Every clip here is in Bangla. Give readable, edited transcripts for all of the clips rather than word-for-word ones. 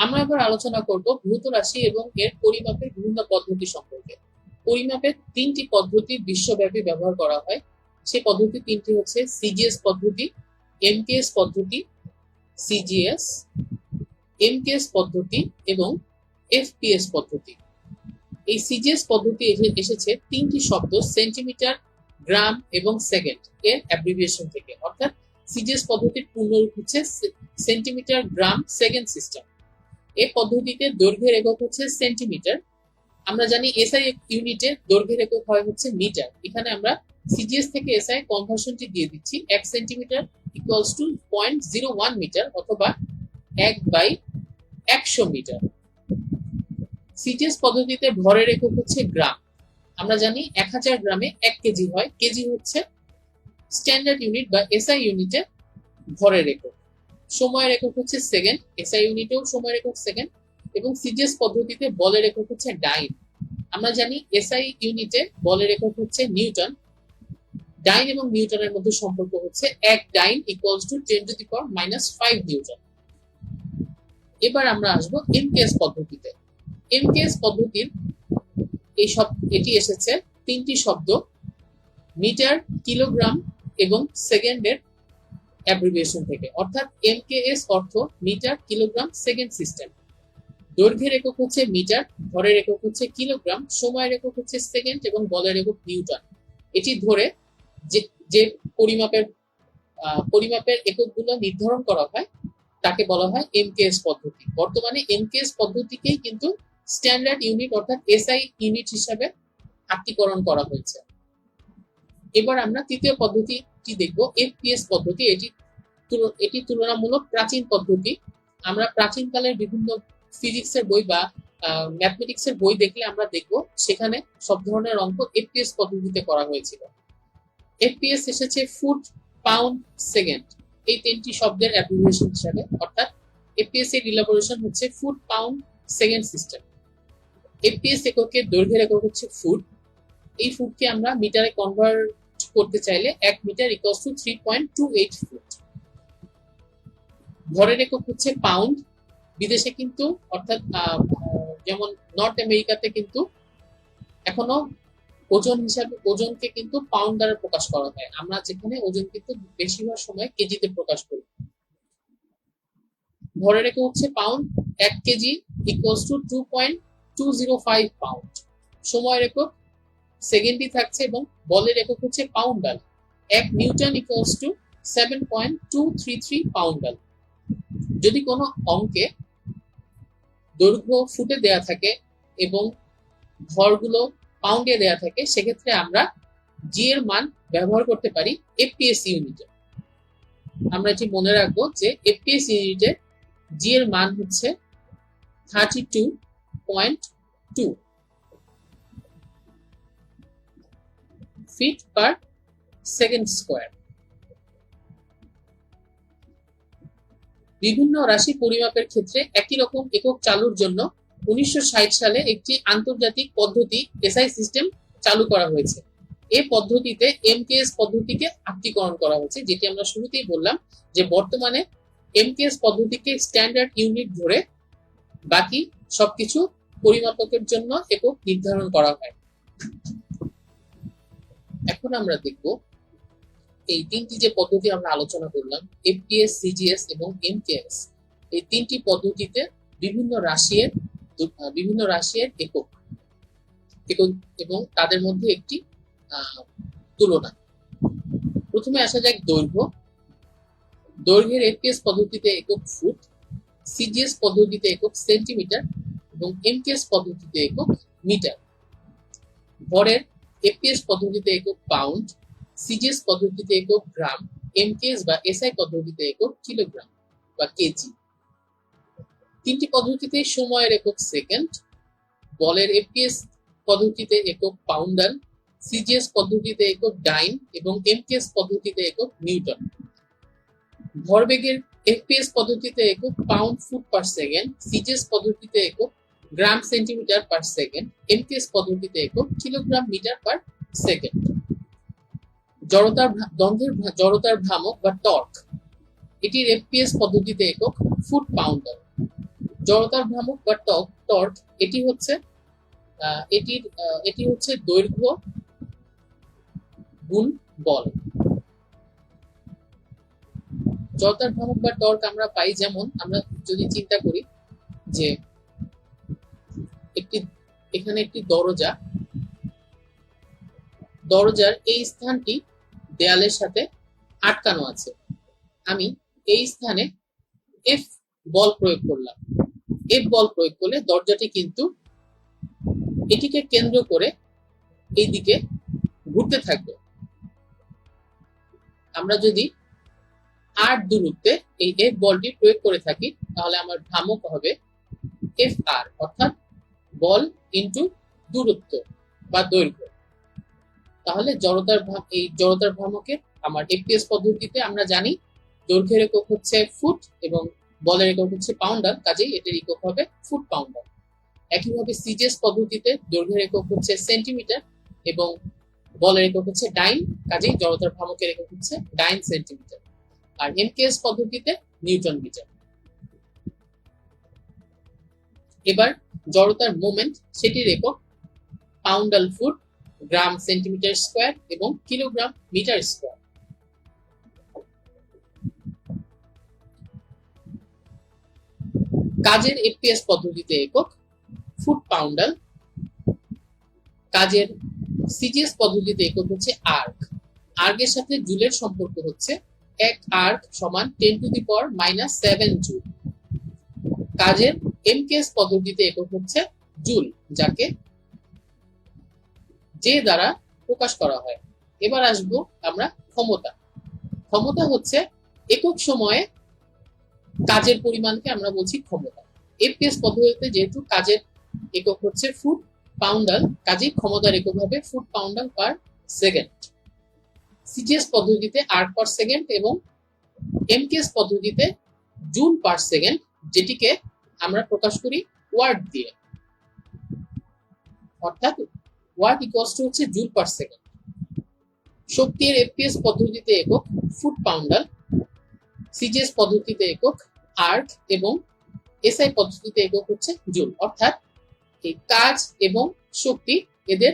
আমরা এবার আলোচনা করব ভৌত রাশি এবং এর পরিমাপের বিভিন্ন পদ্ধতি সম্পর্কে। পরিমাপের তিনটি পদ্ধতি বিশ্বব্যাপী ব্যবহার করা হয়। সেই পদ্ধতি তিনটি হচ্ছে সিজিএস পদ্ধতি, এমকেএস পদ্ধতি, সিজিএস, এমকেএস পদ্ধতি এবং এফপিএস পদ্ধতি। এই সিজিএস পদ্ধতি এসেছে তিনটি শব্দ সেন্টিমিটার, গ্রাম এবং সেকেন্ড এর অ্যাব্রিভিয়েশন থেকে, অর্থাৎ সিজিএস পদ্ধতির পূর্ণরূপ হচ্ছে সেন্টিমিটার, গ্রাম, সেকেন্ড সিস্টেম। এই পদ্ধতিতে দৈর্ঘ্যের একক হচ্ছে সেন্টিমিটার। আমরা জানি এসআই ইউনিটে দৈর্ঘ্যের একক হয় হচ্ছে মিটার। এখানে আমরা সিজিএস থেকে এসআই কনভার্সনটি দিয়ে দিচ্ছি। 1 সেন্টিমিটার ইকুয়ালস টু 0.01 মিটার অথবা 1/100 মিটার। সিজিএস পদ্ধতিতে ভরের একক হচ্ছে গ্রাম। আমরা জানি 1000 গ্রামে 1 কেজি হয়। কেজি হচ্ছে স্ট্যান্ডার্ড ইউনিট বা এসআই ইউনিটে ভরের একক। সময়ের একক হচ্ছে সেকেন্ড, এসআই ইউনিটেও সময়ের একক সেকেন্ড। এবং সিজিএস পদ্ধতিতে বলের একক হচ্ছে ডাইন। আমরা জানি এসআই ইউনিটে বলের একক হচ্ছে নিউটন। ডাইন এবং নিউটনের মধ্যে সম্পর্ক হচ্ছে 1 ডাইন ইকুয়ালস টু 10⁻⁵ নিউটন। এবার আমরা আসবো এমকেএস পদ্ধতিতে। এমকেএস পদ্ধতির এটি এসেছে তিনটি শব্দ মিটার, কিলোগ্রাম এবং সেকেন্ডের অ্যাব্রিভিয়েশন থেকে, অর্থাৎ এমকেএস অর্থ মিটার, কিলোগ্রাম, সেকেন্ড সিস্টেম। দৈর্ঘ্যের একক হচ্ছে মিটার, ভরের একক হচ্ছে কিলোগ্রাম, সময়ের একক হচ্ছে সেকেন্ড এবং বলের একক নিউটন। এটি ধরে যে পরিমাপের এককগুলো নির্ধারণ করা হয় তাকে বলা হয় এমকেএস পদ্ধতি। বর্তমানে এমকেএস পদ্ধতিকেই কিন্তু স্ট্যান্ডার্ড ইউনিট অর্থাৎ এসআই ইউনিট হিসাবে আত্মীকরণ করা হয়েছে। এবার আমরা তৃতীয় পদ্ধতিটি দেখব, এফপিএস পদ্ধতি। এটি তুলনামূলক প্রাচীন পদ্ধতি। আমরা প্রাচীনকালের বিভিন্ন ফিজিক্সের বই বা ম্যাথমেটিক্সের বই দেখলে আমরা দেখব সেখানে সব ধরনের অঙ্ক এফপিএস পদ্ধতিতে করা হয়েছিল। এফপিএস এসেছে ফুট, পাউন্ড, সেকেন্ড এই তিনটি শব্দের অ্যাব্রিভিয়েশন হিসাবে, অর্থাৎ এফপিএস এর ইলাবোরেশন হচ্ছে foot, pound, second system. FPS এককের দৈর্ঘ্যের একক হচ্ছে ফুট। এই ফুটকে আমরা মিটারে কনভার্ট করতে চাইলে 1 মিটার ইকুয়ালস টু 3.28 ফুট। ভরের একক হচ্ছে পাউন্ড। বিদেশে কিন্তু অর্থাৎ যেমন নর্থ আমেরিকাতে কিন্তু এখনো ওজন হিসাবে ওজনকে কিন্তু পাউন্ড দ্বারা প্রকাশ করা হয়। আমরা যেখানে ওজন কিন্তু বেশিরভাগ সময় কেজিতে প্রকাশ করি। ভরের একক হচ্ছে pound. 1 KG equals to 2.205 pound. সময়ের একক সেকেন্ডই থাকছে এবং বলের একক হচ্ছে poundal. 1 Newton equals to 7.233 poundal. যদি কোনো অঙ্কে দৈর্ঘ্য ফুটে দেয়া থাকে এবং ভরগুলো পাউন্ডে দেয়া থাকে, সেক্ষেত্রে আমরা জি এর মান ব্যবহার করতে পারি এফপিএস ইউনিটে। আমরা এটি মনে রাখবো যে এফপিএস ইউনিটে জি এর মান হচ্ছে 32.2 ফিট পার সেকেন্ড স্কোয়ার। বিভিন্ন রাশি পরিমাপের ক্ষেত্রে একই রকম একক চালুর জন্য 1960 সালে একটি আন্তর্জাতিক পদ্ধতি এসআই সিস্টেম চালু করা হয়েছে। এই পদ্ধতিতে এমকেএস পদ্ধতিকে আত্মীকরণ করা হয়েছে, যেটি আমরা শুরুতেই বললাম যে বর্তমানে এমকেএস পদ্ধতিকে স্ট্যান্ডার্ড ইউনিট ধরে বাকি সবকিছু পরিমাপকের জন্য একক নির্ধারণ করা হয়। এখন আমরা দেখব এই তিনটি যে পদ্ধতি আমরা আলোচনা করলাম, এফপিএস, সিজিএস এবং এমকেএস, এই তিনটি পদ্ধতিতে বিভিন্ন রাশির একক এবং তাদের মধ্যে একটি তুলনা। প্রথমে আসা যাক দৈর্ঘ্যের এফপিএস পদ্ধতিতে একক ফুট, সিজিএস পদ্ধতিতে একক সেন্টিমিটার এবং এমকেএস পদ্ধতিতে একক মিটার। ভরের এফপিএস পদ্ধতিতে একক পাউন্ড, সিজিএস পদ্ধতিতে একক গ্রাম, এমকেএস বা এসআই পদ্ধতিতে একক কিলোগ্রাম বা কেজি। তিনটি পদ্ধতিতে সময়ের একক সেকেন্ড। বলের এফপিএস পদ্ধতিতে একক পাউন্ডাল, সিজিএস পদ্ধতিতে একক ডাইন এবং এমকেএস পদ্ধতিতে একক নিউটন। ভরবেগের এফপিএস পদ্ধতিতে একক pound foot per second, CGS পদ্ধতিতে একক গ্রাম সেন্টিমিটার পার সেকেন্ড, এমকেএস পদ্ধতিতে একক কিলোগ্রাম মিটার পার সেকেন্ড। জড়তার ভ্রামক বা টর্ক, এটির এফপিএস পদ্ধতিতে একক ফুট পাউন্ডার। জড়তার ভ্রামক বা টর্ক এটি হচ্ছে এটি হচ্ছে দৈর্ঘ্য গুণ বল। জড়তার ভ্রামক বা টর্ক আমরা পাই, যেমন আমরা যদি চিন্তা করি যে এখানে একটি দরজার এই স্থানটি দেয়ালের সাথে আটকানো আছে। আমি এই স্থানে এফ বল প্রয়োগ করলাম। এফ বল প্রয়োগ করলে দরজাটি কিন্তু এটিকে কেন্দ্র করে এই দিকে ঘুরতে থাকবে। আমরা যদি আর দূরত্বে এই এফ বলটি প্রয়োগ করে থাকি তাহলে আমার ভ্রামক হবে এফ আর, অর্থাৎ বল ইন্টু দূরত্ব বা দৈর্ঘ্য। তাহলে জড়তার ভ্রামকের আমার এফপিএস পদ্ধতিতে আমরা জানি দৈর্ঘ্যের একক হচ্ছে ফুট এবং বলের একক হচ্ছে পাউন্ডার, কাজেই এটির একক হবে ফুট পাউন্ডার। একইভাবে সিজিএস পদ্ধতিতে দৈর্ঘ্যের একক হচ্ছে সেন্টিমিটার এবং বলের একক হচ্ছে ডাইন, কাজেই জড়তার ভ্রামকের একক হচ্ছে ডাইন সেন্টিমিটার। আর এমকেএস পদ্ধতিতে নিউটন মিটার। এবার জড়তার মোমেন্ট, সেটির একক পাউন্ডাল ফুট, গ্রাম সেন্টিমিটার স্কয়ার এবং কিলোগ্রাম মিটার স্কয়ার। কাজের এফপিএস পদ্ধতিতে একক ফুট পাউন্ডাল। কাজের সিজিএস পদ্ধতিতে একক হচ্ছে আর্ক। আর্কের সাথে জুলের সম্পর্ক হচ্ছে 1 আর্ক সমান 10⁻⁻7 জুল। কাজের এমকেএস পদ্ধতিতে একক হচ্ছে জুল, যাকে যে দ্বারা প্রকাশ করা হয়। এবার আসবো আমরা ক্ষমতা। ক্ষমতা হচ্ছে একক সময়ে কাজের পরিমাণকে আমরা বলছি ক্ষমতা। এফপিএস পদ্ধতিতে যেহেতু কাজের একক হচ্ছে ফুট পাউন্ডাল, কাজেই ক্ষমতার একক হবে foot poundal per second. CGS পদ্ধতিতে আর্ক পার সেকেন্ড এবং এমকেএস পদ্ধতিতে জুল পার সেকেন্ড, যেটিকে আমরা প্রকাশ করি ওয়াট দিয়ে, অর্থাৎ ওয়াট ইকুয়ালস টু হচ্ছে জুল পার সেকেন্ড। শক্তির এফপিএস পদ্ধতিতে একক ফুট পাউন্ডাল, সিজিএস পদ্ধতিতে একক আর্ক এবং এসআই পদ্ধতিতে একক হচ্ছে জুল। অর্থাৎ এই কাজ এবং শক্তি এদের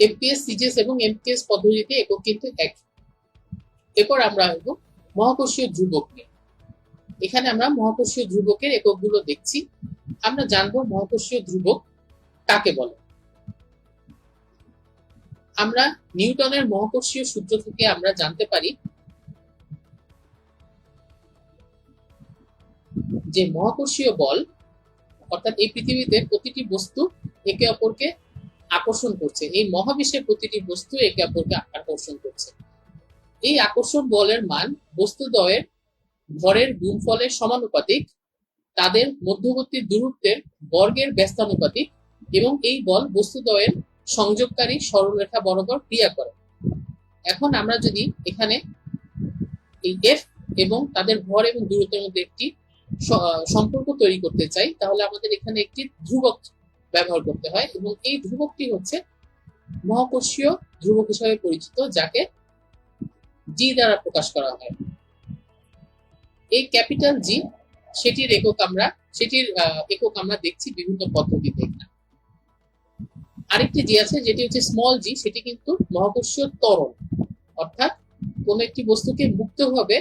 এফপিএস, সিজিএস এবং এমপিএস পদ্ধতিতে একক কিন্তু এক। এরপর আমরা আসবো মহাকর্ষীয় ধ্রুবক নিয়ে। এখানে আমরা মহাকর্ষীয় ধ্রুবকের এককগুলো দেখছি। আমরা জানবো মহাকর্ষীয় ধ্রুবক কাকে বলে। আমরা নিউটনের মহাকর্ষীয় সূত্র থেকে আমরা জানতে পারি যে মহাকর্ষীয় বল, অর্থাৎ এই পৃথিবীতে প্রতিটি বস্তু একে অপরকে আকর্ষণ করছে, এই মহাবিশ্বের প্রতিটি বস্তু একে অপরকে আকর্ষণ করছে। এই আকর্ষণ বলের মান বস্তুদ্বয়ের ভরের গুণফলের সমানুপাতিক, তাদের মধ্যবর্তী দূরত্বের বর্গের ব্যস্তানুপাতিক এবং এই বল বস্তুদ্বয়ের সংযোগকারী সরলরেখা বরাবর ক্রিয়া করে। এখন আমরা যদি এখানে এই এফ এবং তাদের ভর এবং দূরত্বের মধ্যে একটি সম্পর্ক তৈরি করতে চাই, তাহলে আমাদের এখানে একটি ধ্রুবক ব্যবহার করতে হয় এবং এই ধ্রুবকটি হচ্ছে মহাকর্ষীয় ধ্রুবক হিসাবে পরিচিত, যাকে জি দ্বারা প্রকাশ করা হয়। এই ক্যাপিটাল জি, সেটির একক আমরা দেখছি বিভিন্ন পদ্ধতিতে। আরেকটি জি আছে যেটি হচ্ছে স্মল জি, সেটি কিন্তু মহাকর্ষীয় ত্বরণ, অর্থাৎ কোন একটি বস্তুকে মুক্তভাবে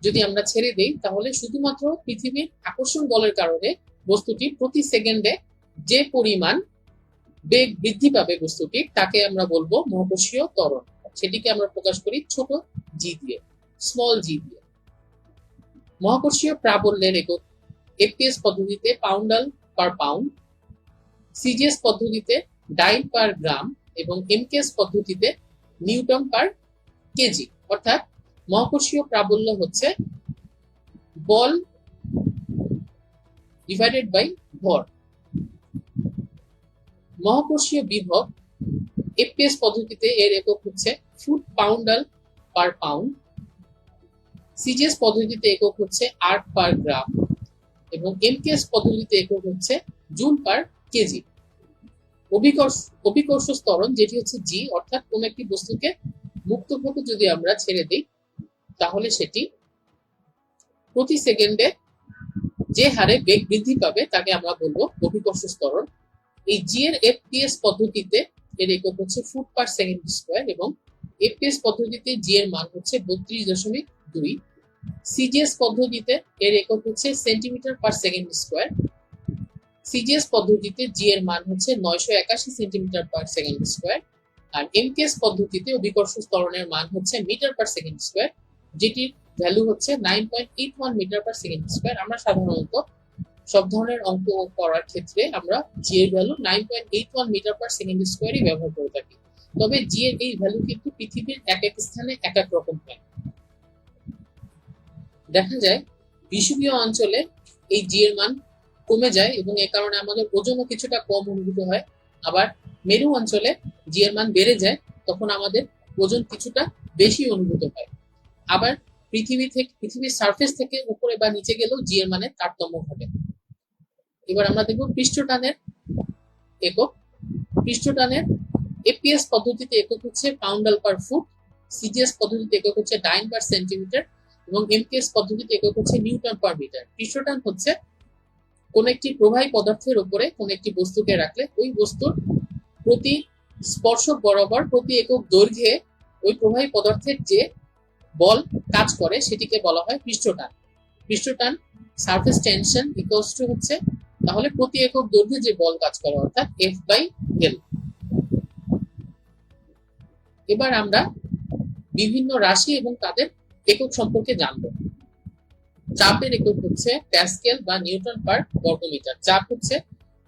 যদি আমরা ছেড়ে দেই তাহলে শুধুমাত্র পৃথিবীর আকর্ষণ বলের কারণে বস্তুটি প্রতি সেকেন্ডে যে পরিমাণ বেগ বৃদ্ধি পাবে বস্তুটি, তাকে আমরা বলবো মহাকর্ষীয় ত্বরণ। সেটিকে আমরা প্রকাশ করি ছোট জি দিয়ে, স্মল জি দিয়ে। মহাকর্ষীয় প্রাবল্যের একক এফপিএস পদ্ধতিতে পাউন্ডাল পার পাউন্ড, সিজিএস পদ্ধতিতে ডাইন পার গ্রাম এবং এমকেএস পদ্ধতিতে নিউটন পার কেজি। অর্থাৎ মহাকর্ষীয় প্রাবল্য হচ্ছে বল ডিভাইডেড বাই ভর। মহাকর্ষীয় বিভব এফপিএস পদ্ধতিতে এর একক হচ্ছে ফুট পাউন্ডাল পার পাউন্ড, সিজিএস পদ্ধতিতে একক হচ্ছে আর্ক পার গ্রাম এবং এমকেএস পদ্ধতিতে একক হচ্ছে জুল পার কেজি। অভিকর্ষ ত্বরণ যেটি হচ্ছে জি, অর্থাৎ কোন একটি বস্তুকে মুক্তভাবে যদি আমরা ছেড়ে দিই তাহলে সেটি প্রতি সেকেন্ডে যে হারে বেগ বৃদ্ধি পাবে তাকে আমরা বলবো অভিকর্ষ ত্বরণ। এই জি এর এফপিএস পদ্ধতিতে এর একক হচ্ছে ফুট পার সেকেন্ড স্কোয়ার এবং এফপিএস পদ্ধতিতে জি এর মান হচ্ছে 32.2। সিজিএস পদ্ধতিতে এর একক হচ্ছে centimetre per second square. CGS পদ্ধতিতে জি এর মান হচ্ছে 981 সেন্টিমিটার পার সেকেন্ড স্কোয়ার। আর এমকেএস পদ্ধতিতে অভিকর্ষ ত্বরণের মান হচ্ছে মিটার পার সেকেন্ড স্কোয়ার, যেটির ভ্যালু হচ্ছে 9.81 মিটার পার সেকেন্ড স্কোয়ার। আমরা সাধারণত সব ধরনের অঙ্ক করার ক্ষেত্রে আমরা জি এর ভ্যালু 9.81 মিটার পার সেকেন্ড স্কোয়ারই ব্যবহার করে থাকি। তবে জি এর এই ভ্যালু কিন্তু পৃথিবীর এক এক স্থানে এক এক রকম হয়। দেখা যায় বিষুবীয় অঞ্চলে এই জি এর মান কমে যায় এবং এ কারণে আমাদের ওজনও কিছুটা কম অনুভূত হয়। আবার মেরু অঞ্চলে জি এর মান বেড়ে যায়, তখন আমাদের ওজন কিছুটা বেশি অনুভূত হয়। আবার পৃথিবীর সারফেস থেকে উপরে বা নিচে গেলেও জি এর মানের তারতম্য ঘটে। এবার আমরা দেখব পৃষ্ঠটানের একক। পৃষ্ঠটানের এপিএস পদ্ধতিতে একক হচ্ছে পাউন্ডাল পার ফুট, সিজিএস পদ্ধতিতে একক হচ্ছে ডাইন পার সেন্টিমিটার এবং এমপিএস পদ্ধতিতে একক হচ্ছে নিউটন পার মিটার। পৃষ্ঠটান হচ্ছে কোন একটি প্রবাহী পদার্থের উপরে কোন একটি বস্তুকে রাখলে ওই বস্তুর প্রতি স্পর্শক বরাবর প্রতি একক দৈর্ঘ্যে ওই প্রবাহী পদার্থের যে বল কাজ করে সেটিকে বলা হয় পৃষ্ঠটান। পৃষ্ঠটান সারফেস টেনশন ইকুয়ালস টু হচ্ছে তাহলে প্রতি একক দৈর্ঘ্যে যে বল কাজ করে অর্থাৎ F/L। এবার আমরা বিভিন্ন রাশি এবং তাদের একক সম্পর্কে জানব। চাপের একক হচ্ছে প্যাসকেল বা নিউটন পার বর্গমিটার। চাপ হচ্ছে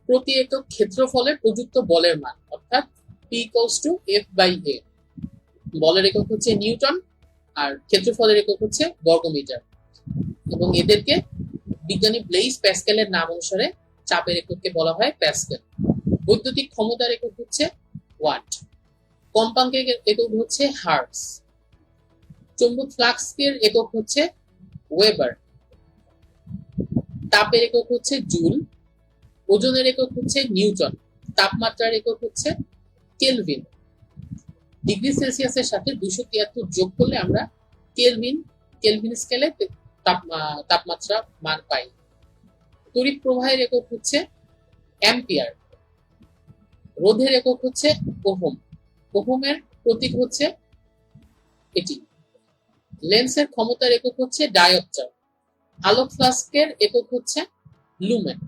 প্রতি একক ক্ষেত্রফলে প্রযুক্ত বলের মান অর্থাৎ P ইকুয়ালস টু F/A। বলের একক হচ্ছে নিউটন আর ক্ষেত্রফলের একক হচ্ছে বর্গমিটার এবং এদেরকে বিজ্ঞানী ব্লেইস প্যাসকেলের নাম অনুসারে চাপের একককে বলা হয় প্যাসকেল। বৈদ্যুতিক ক্ষমতার একক হচ্ছে ওয়াট। কম্পাঙ্কের একক হচ্ছে হার্টজ। চৌম্বক ফ্লাক্সের একক হচ্ছে ওয়েবার। তাপের একক হচ্ছে জুল। ওজনের একক হচ্ছে নিউটন। তাপমাত্রার একক হচ্ছে কেলভিন। ডিগ্রি সেলসিয়াসের সাথে 273 যোগ করলে আমরা কেলভিন স্কেলে তাপমাত্রা মান পাই। তড়িৎ প্রবাহের একক হচ্ছে অ্যাম্পিয়ার। রোধের একক হচ্ছে ওহম। ওহমের প্রতীক হচ্ছে এটি। লেন্সের ক্ষমতার একক হচ্ছে ডায়োপ্টার। আলোক ফ্লাস্কের একক হচ্ছে লুমেন।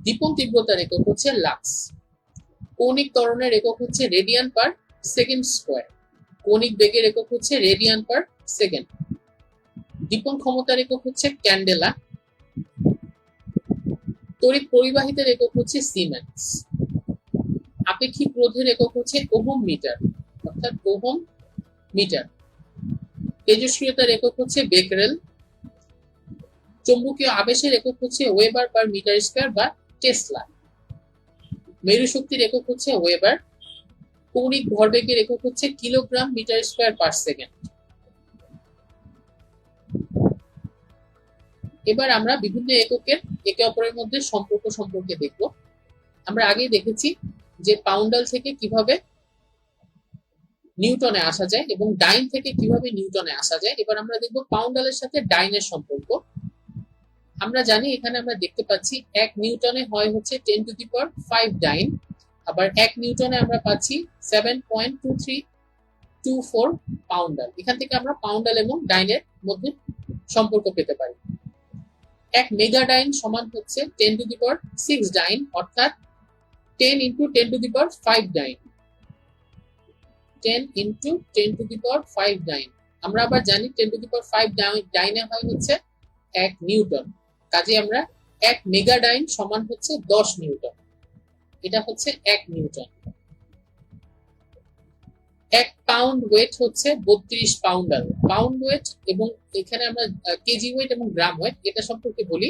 দীপন তীব্রতার একক হচ্ছে লাক্স। কৌণিক ত্বরণের একক হচ্ছে রেডিয়ান পার সেকেন্ড স্কোয়ার। কৌণিক বেগের একক হচ্ছে রেডিয়ান পার সেকেন্ড। দীপন ক্ষমতার একক হচ্ছে ক্যান্ডেলা। তড়িৎ পরিবাহিতার একক হচ্ছে সিমেন্স। আপেক্ষিক রোধের একক হচ্ছে ওহম মিটার অর্থাৎ ওহম মিটার। তেজস্ক্রিয়তার একক হচ্ছে বেকারেল। চৌম্বকীয় আবেশের একক হচ্ছে ওয়েবার পার মিটার স্কয়ার বা টেসলা। মেরু শক্তির একক হচ্ছে ওয়েবার। কৌণিক ভরবেগের একক হচ্ছে kilogram metre square per second. এবার আমরা বিভিন্ন এককের একে অপরের মধ্যে সম্পর্ক সম্পর্কে দেখব। আমরা আগেই দেখেছি যে পাউন্ডাল থেকে কিভাবে নিউটনে আসা যায় এবং ডাইন থেকে কিভাবে নিউটনে আসা যায়। এবার আমরা দেখব পাউন্ডালের সাথে ডাইনের সম্পর্ক। আমরা জানি এখানে আমরা দেখতে পাচ্ছি 1 নিউটনে হয় হচ্ছে 10⁵ ডাইন, আবার 1 নিউটনে আমরা পাচ্ছি 7.2324 পাউন্ডাল। এখান থেকে আমরা পাউন্ডাল এবং ডাইনের মধ্যে সম্পর্ক পেতে পারি। 1 মেগা ডাইন সমান হচ্ছে 10⁶ ডাইন অর্থাৎ 10 × 10⁵ ডাইন। 10 × 10⁵ ডাইন। আমরা আবার জানি 10⁵ ডাইনে হয় হচ্ছে 1 নিউটন। কাজে আমরা 1 মেগা ডাইন সমান হচ্ছে 10 নিউটন। এটা হচ্ছে 1 নিউটন। 1 পাউন্ড ওয়েট হচ্ছে 32 পাউন্ডাল। পাউন্ড ওয়েট এবং এখানে আমরা কেজি ওয়েট এবং গ্রাম ওয়েট এটা সম্পর্কে বলি।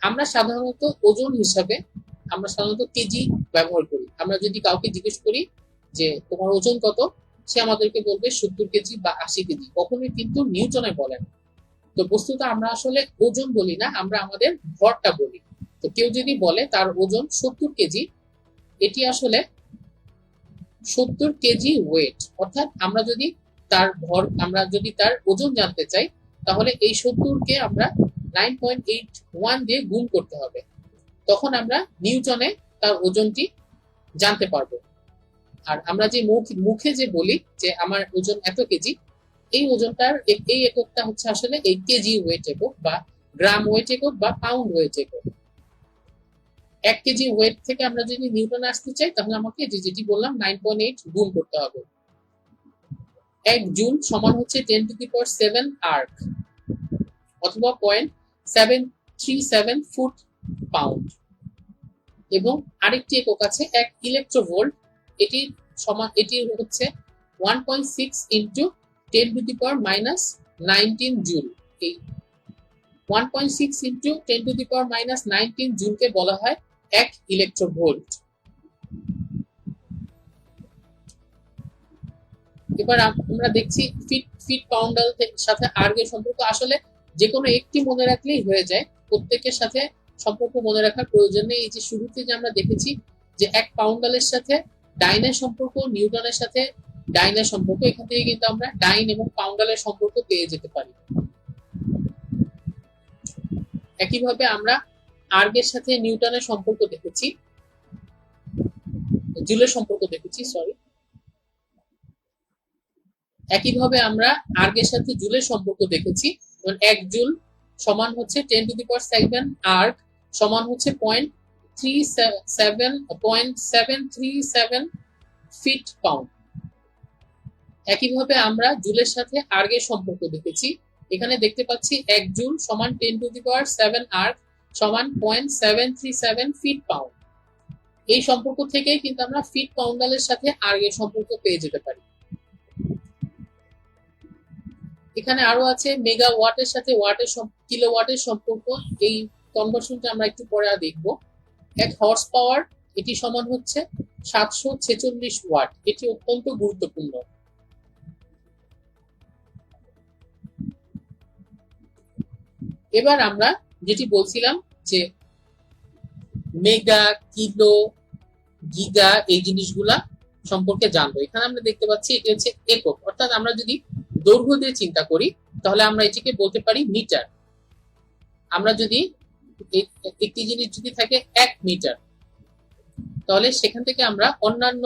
আমরা সাধারণত ওজন হিসাবে আমরা সাধারণত কেজি ব্যবহার করি। আমরা যদি কাউকে জিজ্ঞেস করি যে তোমার ওজন কত, সে আমাদেরকে বলবে 70 কেজি বা 80 কেজি, কখনোই কিন্তু নিউটনে বলে না। তো বস্তুত আমরা আসলে ওজন বলি না, আমরা আমাদের ভরটা বলি। তো কেউ যদি বলে তার ওজন 70 কেজি, এটি আসলে 70 কেজি ওয়েট। অর্থাৎ আমরা যদি তার ভর, আমরা যদি তার ওজন জানতে চাই, তাহলে এই 70-কে আমরা 9.81 দিয়ে গুণ করতে হবে, তখন আমরা নিউটনে তার ওজনটি জানতে পারবো। আর আমরা যে মুখে যে বলি যে আমার ওজন এত কেজি, এই ওজনটার এই এককটা হচ্ছে আসলে এই কেজি ওয়েট একক বা গ্রাম ওয়েট একক বা পাউন্ড ওয়েট একক। 1 কেজি ওয়েট থেকে আমরা যদি নিউটনে আসতে চাই, তাহলে আমাকে যেটি বললাম 9.8 গুণ করতে হবে। 1 জুল সমান হচ্ছে 10⁷ আর্ক অথবা 0.737 ফুট পাউন্ড। এবং আরেকটি একক আছে 1 ইলেকট্রোভোল্ট, এটি সমান, এটি হচ্ছে 1.6 ইন্টু 10⁻⁻19 জুল। এই 1.6 ইন্টু 10⁻⁻19 জুলকে বলা হয় 1 ইলেকট্রোভোল্ট। এবার আমরা দেখছি ফিট পাউন্ডাল সাথে আর্গের সম্পর্ক। আসলে যে কোনো একটি মনে রাখলেই হয়ে যায়, প্রত্যেকের সাথে সম্পর্ক মনে রাখার প্রয়োজন নেই। এই যে শুরুতে যে আমরা দেখেছি যে 1 পাউন্ডালের সাথে ডাইনের সম্পর্ক, নিউটনের সাথে ডাইনের সম্পর্ক, এখান থেকে কিন্তু আমরা ডাইন এবং পাউন্ডালের সম্পর্ক পেয়ে যেতে পারি। একইভাবে আমরা আর্গের সাথে নিউটনের সম্পর্ক দেখেছি, জুলের সম্পর্ক দেখেছি, সরি। একইভাবে আমরা আর্গের সাথে জুলের সম্পর্ক দেখেছি। 1 জুল সমান হচ্ছে 10⁷ আর্গ সমান হচ্ছে 0.737 ফিট পাউন্ড। একইভাবে আমরা জুলের সাথে আর্গের সম্পর্ক দেখেছি। এখানে দেখতে পাচ্ছি 1 জুল সমান 10⁷ আর্গ সমান 0.737 ফিট পাউন্ড। এই সম্পর্ক থেকেই কিন্তু আমরা ফিট পাউন্ডালের সাথে আর্গের সম্পর্ক পেয়ে যেতে পারি। এখানে আরো আছে মেগাওয়াটের সাথে কিলোওয়াটের সম্পর্ক। এই কনভার্সনটা আমরা একটু পরে দেখব। 1 হর্স পাওয়ার, এটি সমান হচ্ছে 746 ওয়াট। এটি অত্যন্ত গুরুত্বপূর্ণ। এবার আমরা যেটি বলছিলাম যে মেগা, কিলো, গিগা, এই জিনিসগুলা সম্পর্কে জানবো। এখানে আমরা দেখতে পাচ্ছি এটি হচ্ছে একক, অর্থাৎ আমরা যদি দৈর্ঘ্য দিয়ে চিন্তা করি, তাহলে আমরা এটিকে বলতে পারি মিটার। আমরা যদি একটি জিনিস যদি থাকে 1 মিটার, তাহলে সেখান থেকে আমরা অন্যান্য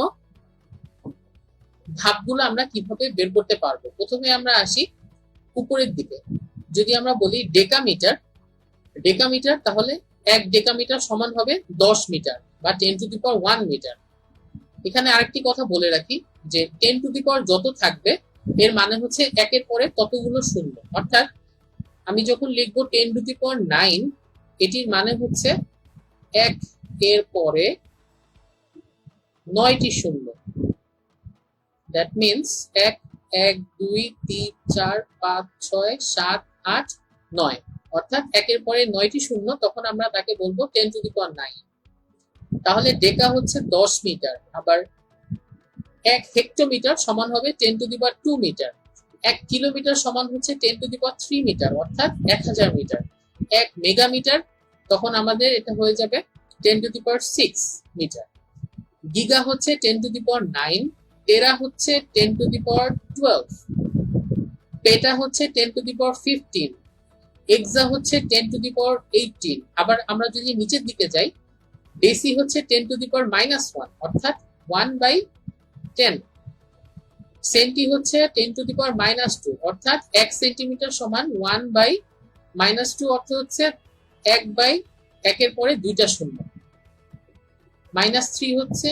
ধাপগুলো আমরা কিভাবে বের করতে পারবো। প্রথমে আমরা আসি উপরের দিকে। যদি আমরা বলি ডেকামিটার, তাহলে 1 ডেকামিটার সমান হবে 10 মিটার বা 10⁻1 মিটার। এখানে আরেকটি কথা বলে রাখি যে 10⁻ যত থাকবে, এর মানে হচ্ছে 1-এর পরে ততগুলো শূন্য। অর্থাৎ আমি যখন লিখবো 10⁹, এটির মানে হচ্ছে 1 এর পরে 9টি শূন্য। দ্যাট মিনস 1, 1, 2, 3, 4, 5, 6, 7, 8, 9, অর্থাৎ 1-এর পরে 9টি শূন্য, তখন আমরা তাকে বলবো 10⁹। তাহলে ডেকা হচ্ছে 10 মিটার। আবার 1 হেক্টোমিটার সমান হবে 10⁻2 মিটার। 1 কিলোমিটার সমান হচ্ছে 10⁻3 মিটার, অর্থাৎ 1000 মিটার। 1 মেগামিটার, তখন আমাদের এটা হয়ে যাবে 10⁶ মিটার। গিগা হচ্ছে 10⁹, টেরা হচ্ছে 10⁻12, পেটা হচ্ছে 10⁻15, এক্সা হচ্ছে 10⁻18। আবার আমরা যদি নিচের দিকে যাই, ডেসি হচ্ছে 10⁻−1, অর্থাৎ 1/10। সেন্টি হচ্ছে 10⁻−2, অর্থাৎ 1 সেন্টিমিটার সমান 1/−2, অর্থ হচ্ছে 1/1-এর পরে 2টা শূন্য। -3 হচ্ছে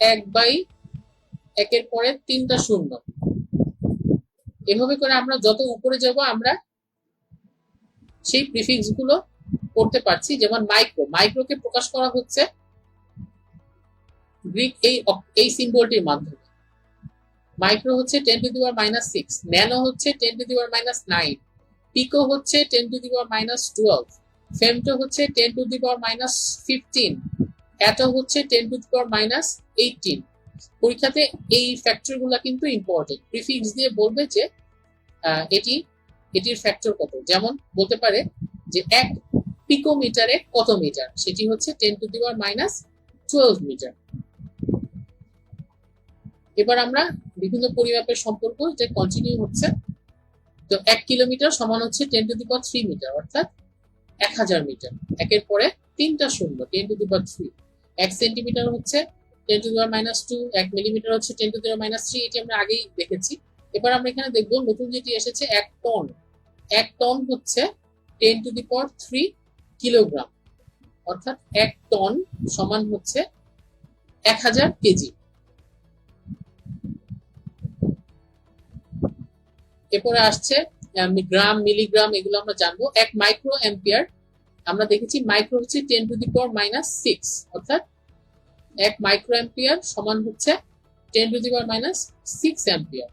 1/1-এর পরে 3টা শূন্য। এভাবে করে আমরা যত উপরে যাব, আমরা সেই প্রিফিক্স গুলো করতে পারছি। যেমন মাইক্রোকে প্রকাশ করা হচ্ছে গ্রিক এই সিম্বলটির মাধ্যমে। মাইক্রো হচ্ছে 10⁻6, ন্যানো হচ্ছে 10⁻9, পিকো হচ্ছে 10⁻12, ফেমটো হচ্ছে 10⁻15, এটো হচ্ছে 10⁻18। পরীক্ষাতে এই ফ্যাক্টর গুলা কিন্তু ইম্পর্টেন্ট। প্রিফিক্স দিয়ে বলবে যে এটির ফ্যাক্টর কত। যেমন বলতে পারে যে 1 পিকোমিটারে কত মিটার, সেটি হচ্ছে 10⁻12 মিটার। এবার আমরা বিভিন্ন পরিমাপের সম্পর্ক যে কন্টিনিউ হচ্ছে। তো 1 কিলোমিটার সমান হচ্ছে 10⁻³ মিটার, অর্থাৎ 1000 মিটার। একের পরে 3টা শূন্য, 10⁻³। 1 সেন্টিমিটার হচ্ছে 10⁻², 1 মিলিমিটার হচ্ছে 10⁻³ এটি আমরা আগেই দেখেছি। এবার আমরা এখানে দেখব নতুন যেটি এসেছে 1 টন। 1 টন হচ্ছে 10⁻³ কিলোগ্রাম, অর্থাৎ 1 টন সমান হচ্ছে 1000 কেজি। এরপরে আসছে গ্রাম, মিলিগ্রাম, এগুলো আমরা জানবো। 1 মাইক্রো অ্যাম্পিয়ার আমরা দেখেছি, মাইক্রো হচ্ছে 10⁻⁻6, অর্থাৎ 1 মাইক্রো অ্যাম্পিয়ার সমান হচ্ছে 10⁻⁻6 অ্যাম্পিয়ার।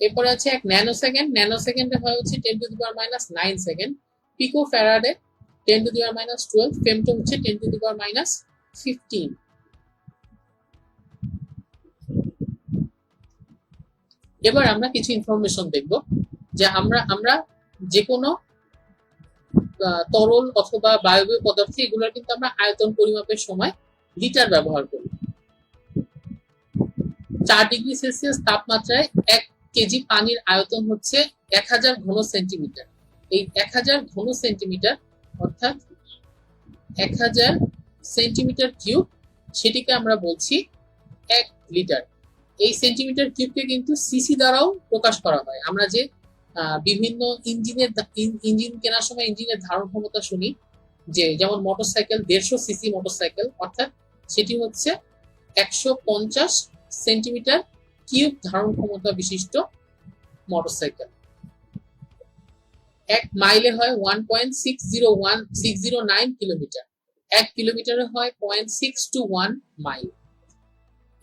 এরপরে আছে 1 ন্যানো সেকেন্ড। ন্যানো সেকেন্ডে হয় হচ্ছে 10⁻⁹ সেকেন্ড। পিকো ফ্যারাডে 10⁻12। ফেমটো হচ্ছে 10⁻15। এবার আমরা কিছু ইনফরমেশন দেখব যে আমরা যে কোনো তরল অথবা বায়বীয় পদার্থ এগুলোর কিন্তু আমরা আয়তন পরিমাপের সময় লিটার ব্যবহার করি। 4 ডিগ্রি সেলসিয়াস তাপমাত্রায় 1 কেজি পানির আয়তন হচ্ছে 1000 ঘন সেন্টিমিটার। এই 1000 ঘন সেন্টিমিটার অর্থাৎ 1000 সেন্টিমিটার কিউব, সেটিকে আমরা বলছি 1 লিটার। এই সেন্টিমিটার কিউবকে কিন্তু সিসি দ্বারাও প্রকাশ করা হয়। আমরা যে বিভিন্ন ইঞ্জিন কেনার সময় ইঞ্জিনের ধারণ ক্ষমতা শুনি, যে যেমন মোটরসাইকেল 150 সিসি মোটরসাইকেল, অর্থাৎ সেটি হচ্ছে 150 সেন্টিমিটার কিউব ধারণ ক্ষমতা বিশিষ্ট মোটরসাইকেল। 1 মাইলে হয় 1.609 কিলোমিটার। 1 কিলোমিটারে হয় 0.621 মাইল।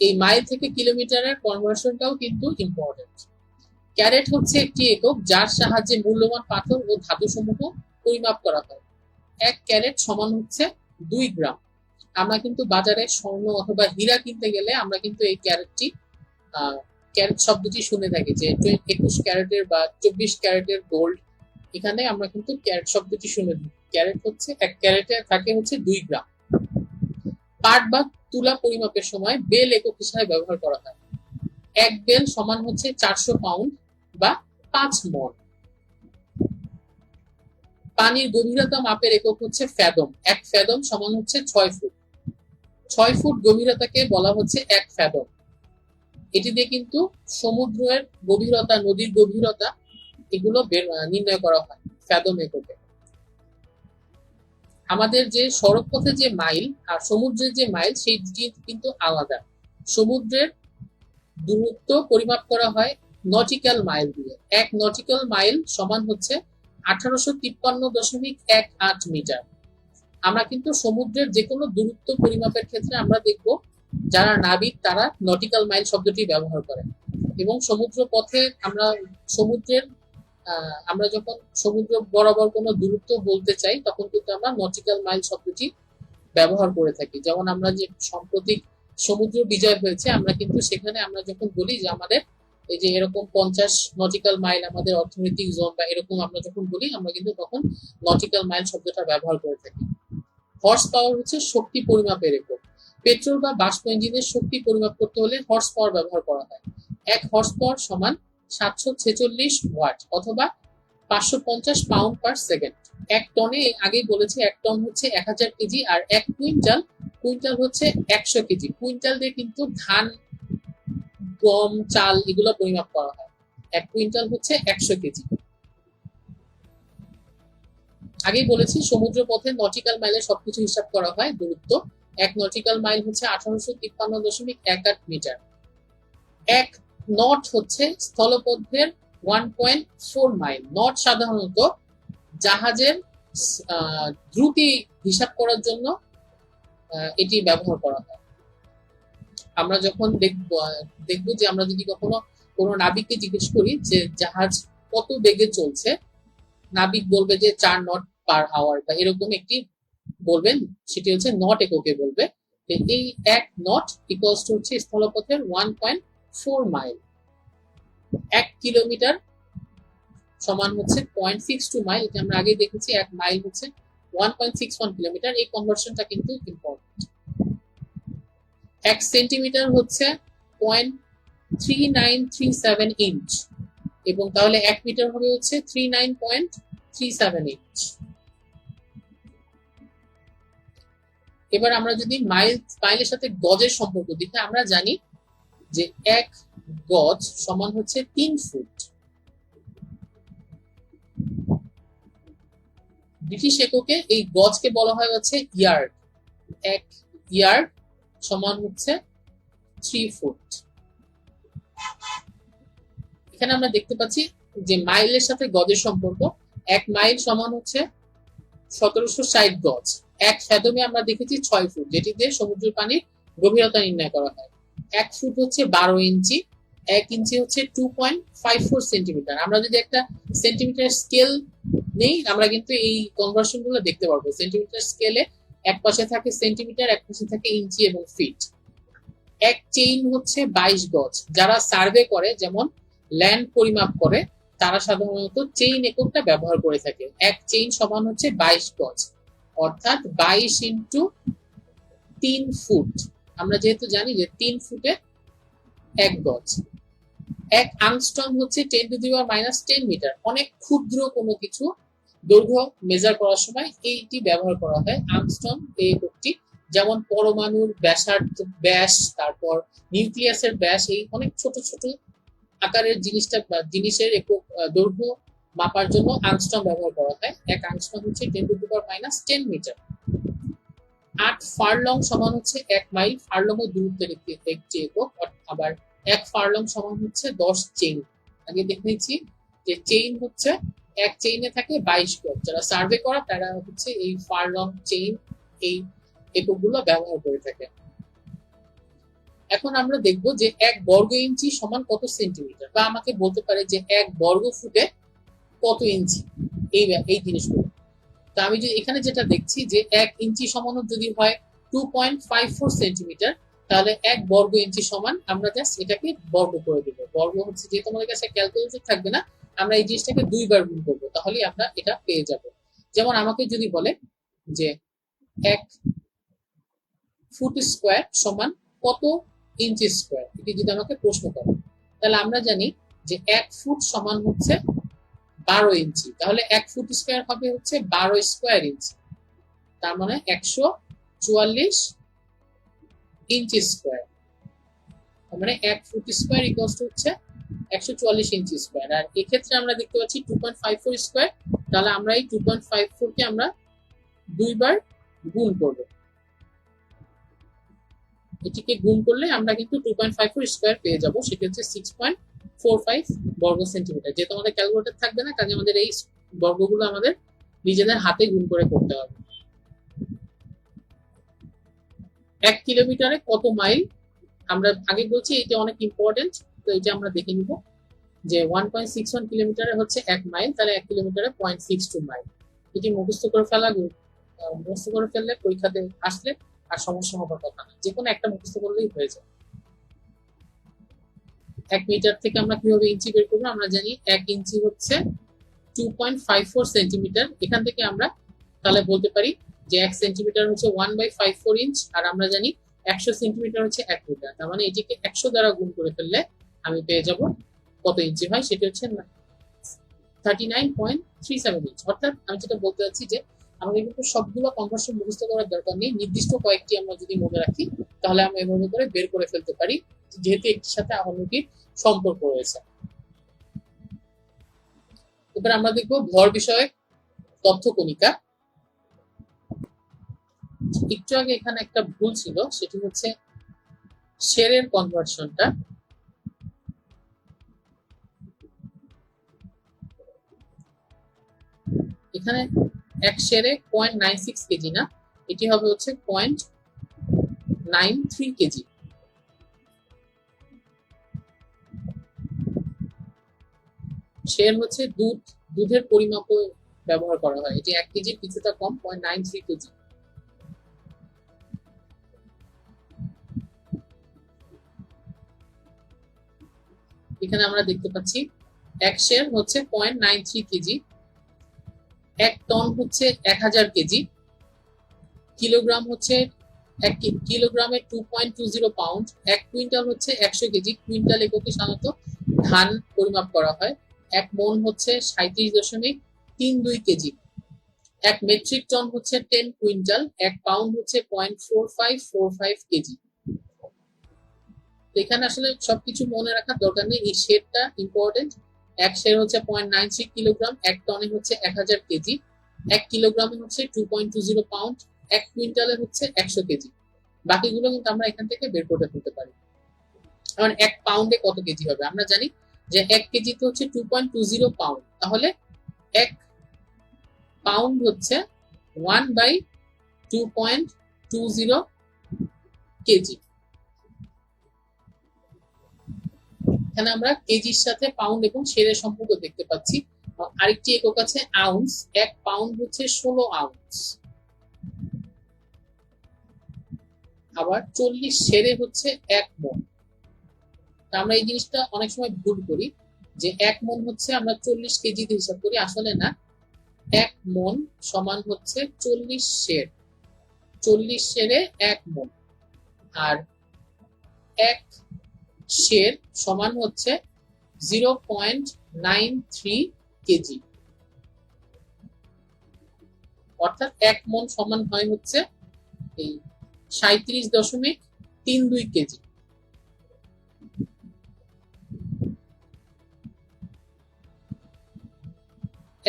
এই মাইল থেকে কিলোমিটারের কনভার্সনটাও কিন্তু ইম্পর্টেন্ট। ক্যারেট হচ্ছে একটি একক যার সাহায্যে মূল্যবান পাথর ও ধাতুসমূহ পরিমাপ করা হয়। 1 ক্যারেট সমান হচ্ছে 2 গ্রাম। আমরা কিন্তু বাজারে স্বর্ণ অথবা হীরা কিনতে গেলে আমরা কিন্তু এই ক্যারেট শব্দটি শুনে থাকি, যে 21 ক্যারেটের বা 24 ক্যারেটের গোল্ড, এখানে আমরা কিন্তু ক্যারেট শব্দটি শুনে থাকি। ক্যারেট হচ্ছে 1 ক্যারেটে থাকে হচ্ছে 2 গ্রাম। পাট বা তুলা পরিমাপের সময় বেল একক হিসাবে ব্যবহার করা হয়। 1 বেল সমান হচ্ছে 400 পাউন্ড বা 5 মণ। পানির গভীরতা মাপের একক হচ্ছে ফ্যাদম। 1 ফ্যাদম সমান হচ্ছে 6 ফুট। 6 ফুট গভীরতাকে বলা হচ্ছে 1 ফ্যাদম। এটি দিয়ে কিন্তু সমুদ্রের গভীরতা, নদীর গভীরতা এগুলো নির্ণয় করা হয় ফ্যাদম এককে। আমাদের যে সড়ক পথে যে মাইল আর সমুদ্রের যে মাইল সেটি কিন্তু আলাদা। সমুদ্রের দূরত্ব পরিমাপ করা হয় নটিক্যাল মাইল দিয়ে। 1 নটিক্যাল মাইল সমান হচ্ছে 1853.18 মিটার। আমরা কিন্তু সমুদ্রের যে কোনো দূরত্ব পরিমাপের ক্ষেত্রে আমরা দেখব যারা নাবিক তারা নটিক্যাল মাইল শব্দটি ব্যবহার করে। এবং সমুদ্র পথে আমরা যখন সমুদ্র বরাবর কোনো দূরত্ব বলতে চাই তখন কিন্তু আমরা নটিক্যাল মাইল শব্দটি ব্যবহার করে থাকি। যেমন আমরা যে সম্প্রতি সমুদ্র বিজয় হয়েছে, আমরা কিন্তু সেখানে আমরা যখন বলি যে আমাদের এই যে এরকম 50 নটিক্যাল মাইল আমাদের অর্থনৈতিক জোন বা এরকম আমরা যখন বলি, আমরা কিন্তু তখন নটিক্যাল মাইল শব্দটা ব্যবহার করে থাকি। হর্স পাওয়ার হচ্ছে শক্তি পরিমাপের একক। পেট্রোল বা বাষ্প ইঞ্জিনের শক্তি পরিমাপ করতে হলে হর্স পাওয়ার ব্যবহার করা হয়। 1 হর্স পাওয়ার সমান 746 ওয়াট অথবা 550 পাউন্ড পার সেকেন্ড। 1 টনে আগেই বলেছি 1 টন হচ্ছে 1000 কেজি, আর 1 কুইন্টাল হচ্ছে 100 কেজি। কুইন্টাল দিয়ে কিন্তু ধান, গম, চাল এগুলো পরিমাপ করা হয়। 1 কুইন্টাল হচ্ছে 100 কেজি। আগেই বলেছি সমুদ্র পথে নটিক্যাল মাইলে সবকিছু হিসাব করা হয় দূরত্ব। 1 নটিক্যাল মাইল হচ্ছে 1853.18 মিটার। 1 নট হচ্ছে স্থলপথের 1.4 মাইল। নট সাধারণত জাহাজের দ্রুতি হিসাব করার জন্য এটি ব্যবহার করা হয়। আমরা যখন দেখবো যে আমরা যদি কখনো কোনো নাবিককে জিজ্ঞেস করি যে জাহাজ কত বেগে চলছে, নাবিক বলবে যে 4 নট পার আওয়ার বা এরকম একটি বলবেন, সেটি হচ্ছে নট এককে বলবে। এই 1 নট ইকুয়ালস টু হচ্ছে স্থলপথের 1.4 মাইল। 1 কিলোমিটার সমান হচ্ছে 0.62 মাইল। এটা আমরা আগে দেখেছি, 1 মাইল হচ্ছে 1.61 কিলোমিটার। এই কনভার্সনটা কিন্তু ইম্পর্টেন্ট। 1 সেন্টিমিটার হচ্ছে 0.3937 ইঞ্চ, এবং তাহলে 1 মিটার হবে হচ্ছে 39.37 ইঞ্চ। এবার আমরা যদি মাইলের সাথে গজের সম্পর্ক দেখি, আমরা জানি যে 1 গজ সমান হচ্ছে 3 ফুট। ব্রিটিশ এককে এই গজকে বলা হয় হচ্ছে ইয়ার্ড। 1 ইয়ার্ড সমান হচ্ছে 3 ফুট। এখানে আমরা দেখতে পাচ্ছি যে মাইলের সাথে গজের সম্পর্ক। 1 মাইল সমান হচ্ছে 1760 গজ। 1 ফ্যাথমে আমরা দেখেছি 6 ফুট, যেটি দিয়ে সমুদ্রের পানির গভীরতা নির্ণয় করা হয়। 1 ফুট হচ্ছে 12 ইঞ্চি, 1 ইঞ্চি হচ্ছে 2.54 সেন্টিমিটার। আমরা যদি একটা সেন্টিমিটার স্কেল নেই, আমরা কিন্তু এই কনভার্সন গুলো দেখতে পারবো। সেন্টিমিটার স্কেলে এক পাশে থাকে সেন্টিমিটার, এক পাশে থাকে ইঞ্চি এবং ফিট। 1 চেইন হচ্ছে 22 গজ। যারা সার্ভে করে, যেমন ল্যান্ড পরিমাপ করে, তারা সাধারণত চেইন এককটা ব্যবহার করে থাকে। 1 চেইন সমান হচ্ছে 22 গজ, অর্থাৎ 22 ইন্টু 3 ফুট। আমরা যেহেতু জানি যে 3 ফুটে 1 গজ। 1 আংস্ট্রম হচ্ছে 10⁻⁻10 মিটার। অনেক ক্ষুদ্র কোনো কিছু দৈর্ঘ্য মেজার করার সময় এইটি ব্যবহার করা হয়, আংস্ট্রম এই এককটি। যেমন পরমাণুর ব্যাস, তারপর নিউক্লিয়াসের ব্যাস, এই অনেক ছোট ছোট আকারের জিনিসের একক দৈর্ঘ্য মাপার জন্য আংস্ট্রম ব্যবহার করা হয়। 1 আংস্ট্রম হচ্ছে 10⁻10 মিটার। 8 ফারলং সমান হচ্ছে 1 মাইল। ফারলং ও দূরত্বের একটি একক। আবার 1 ফারলং সমান হচ্ছে 10 চেইন। আগে দেখে নিচ্ছি যে চেইন হচ্ছে 1 চেইনে থাকে 22 গজ। যারা সার্ভে করা তারা হচ্ছে এই ফারলং, চেইন, এই এককগুলো ব্যবহার করে থাকে। এখন আমরা দেখব যে 1 বর্গ ইঞ্চি সমান কত সেন্টিমিটার, বা আমাকে বলতে পারে যে 1 বর্গ ফুটে কত ইঞ্চি, এই জিনিসগুলো। তো আমি যদি এখানে যেটা দেখছি যে 1 ইঞ্চি সমান যদি হয় 2.54 সেন্টিমিটার, তাহলে 1 বর্গ ইঞ্চি সমান, আমরা জাস্ট এটাকে বর্গ করে দেব। বর্গ হচ্ছে, যে তোমাদের কাছে ক্যালকুলেটর থাকবে না, আমরা এই জিনিসটাকে 2 বার গুণ করব, তাহলেই আমরা এটা পেয়ে যাব। যেমন আমাকে যদি বলে যে 1 ফুট স্কয়ার সমান কত ইঞ্চি স্কয়ার, এটি যদি আমাকে প্রশ্ন করে, তাহলে আমরা জানি যে 1 ফুট সমান হচ্ছে 12 ইঞ্চি। তাহলে 1 ফুট স্কয়ার হবে হচ্ছে 12 স্কয়ার ইঞ্চি, তার মানে 144 ইঞ্চি স্কয়ার। তার মানে 1 ফুট স্কয়ার ইকুয়ালস টু হচ্ছে 144 ইঞ্চি স্কয়ার। আর এই ক্ষেত্রে আমরা দেখতে পাচ্ছি 2.54 স্কয়ার, তাহলে আমরা এই 2.54 কে আমরা 2 বার গুণ করব। এটিকে গুণ করলে আমরা কিন্তু 2.54 স্কয়ার পেয়ে যাব, সেটা হচ্ছে 6.45 বর্গ সেন্টিমিটার। যেহেতু আমাদের ক্যালকুলেটর থাকবে না, কাজে আমাদের এই বর্গগুলো আমাদের নিজেদের হাতে গুণ করে করতে হবে। 1 কিলোমিটারে কত মাইল, আমরা আগে বলছি এটা অনেক ইম্পর্টেন্ট, তো এটা আমরা দেখে নিব যে 1.61 কিলোমিটারে হচ্ছে 1 মাইল, তাহলে 1 কিলোমিটারে 0.62 মাইল। এটি মুখস্থ করে ফেললে পরীক্ষাতে আসলে আর সমস্যা হবার কথা না, যে কোনো একটা মুখস্থ করলেই হয়ে যায়। 1 মিটার থেকে আমরা কিভাবে ইঞ্চি বের করবো, আমরা জানি 1 ইঞ্চি হচ্ছে 2.54 সেন্টিমিটার। এখান থেকে আমরা তাহলে বলতে পারি যে 1 সেন্টিমিটার হচ্ছে 1/54 ইঞ্চ, আর আমরা জানি 100 সেন্টিমিটার হচ্ছে 1 মিটার। তার মানে এটিকে 100 দ্বারা গুণ করে ফেললে আমি পেয়ে যাব কত ইঞ্চি হয়, সেটা হচ্ছে 39.37 ইঞ্চ। অর্থাৎ আমি যেটা বলতে চাচ্ছি যে আমাদের কিন্তু সবগুলো কনভার্সন মুখস্থ করার দরকার নেই, নির্দিষ্ট কয়েকটি আমরা যদি মনে রাখি তাহলে আমরা এভাবে করে বের করে ফেলতে পারি, যেহেতু একটির সাথে অন্যটির সম্পর্ক রয়েছে। এবার আমরা দেখব ভর বিষয়ক তথ্য কণিকা। একটু আগে এখানে একটা ভুল ছিল, সেটি হচ্ছে শেরের কনভার্সনটা। এখানে 1 শেরে 0.96 কেজি না, এটি হবে হচ্ছে 0.93 কেজি। শের হচ্ছে দুধের পরিমাপে ব্যবহার করা হয়, এটি 1 কেজির কিছুটা কম, 0.93 কেজি। এখানে আমরা দেখতে পাচ্ছি এক শের হচ্ছে 0.93 কেজি, এক টন হচ্ছে 1000 কেজি, কিলোগ্রাম হচ্ছে এক কিলোগ্রামে 2.20 পাউন্ড, এক কুইন্টাল হচ্ছে 100 কেজি, কুইন্টাল এককে সাধারণত ধান পরিমাপ করা হয়, এক মন হচ্ছে 37.32 কেজি, এক মেট্রিক টন হচ্ছে 10 কুইন্টাল, এক পাউন্ড হচ্ছে 0.4545 কেজি। এখানে আসলে সবকিছু মনে রাখার দরকার নেই, এই শেরটা ইম্পর্টেন্ট। এক শের হচ্ছে 0.93 কিলোগ্রাম, এক টনে হচ্ছে 1000 কেজি, এক কিলোগ্রামে হচ্ছে 2.20 পাউন্ড, এক কুইন্টালে হচ্ছে 100 কেজি। বাকিগুলো কিন্তু আমরা এখান থেকে বের করে ফেলতে পারি। কারণ এক পাউন্ডে কত কেজি হবে আমরা জানি যে এক কেজিতে হচ্ছে 2.20 পাউন্ড, তাহলে এক পাউন্ড হচ্ছে 1/2.20 কেজি। এখানে আমরা কেজির সাথে পাউন্ড এবং শেরের সম্পর্ক দেখতে পাচ্ছি। আরেকটি একক আছে আউন্স, এক পাউন্ড হচ্ছে 16 আউন্স। আবার 40 শেরে হচ্ছে এক মন। আমরা এই জিনিসটা অনেক সময় ভুল করি যে এক মন হচ্ছে আমরা 40 কেজিতে হিসাব করি, আসলে না, এক মন সমান হচ্ছে 40 শের, 40 শেরে এক মন, আর এক শের সমান হচ্ছে 0.93 কেজি, অর্থাৎ এক মন সমান হয় হচ্ছে এই 37.32 কেজি।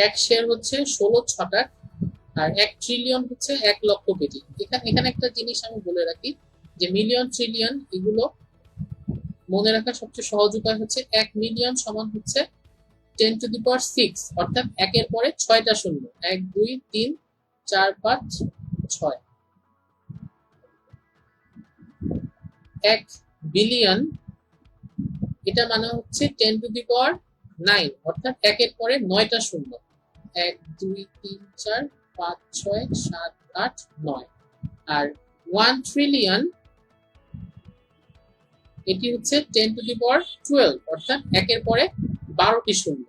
এক শের হচ্ছে 16 ছটাক, আর 1 ট্রিলিয়ন হচ্ছে 1 লক্ষ কেজি। এখানে একটা জিনিস আমি বলে রাখি যে মিলিয়ন, ট্রিলিয়ন এগুলো মনে রাখার সবচেয়ে সহজ উপায় হচ্ছে 1 মিলিয়ন সমান হচ্ছে 10⁶, অর্থাৎ একের পরে 6টা শূন্য, 1 2 3 4 5 6। 1 বিলিয়ন এটা মানে হচ্ছে 10⁹, অর্থাৎ একের পরে 9টা শূন্য, 1 2 3 4 5 6 7 8 9। আর 1 ট্রিলিয়ন এটি হচ্ছে 10⁻12, অর্থাৎ একের পরে 12টি শূন্য।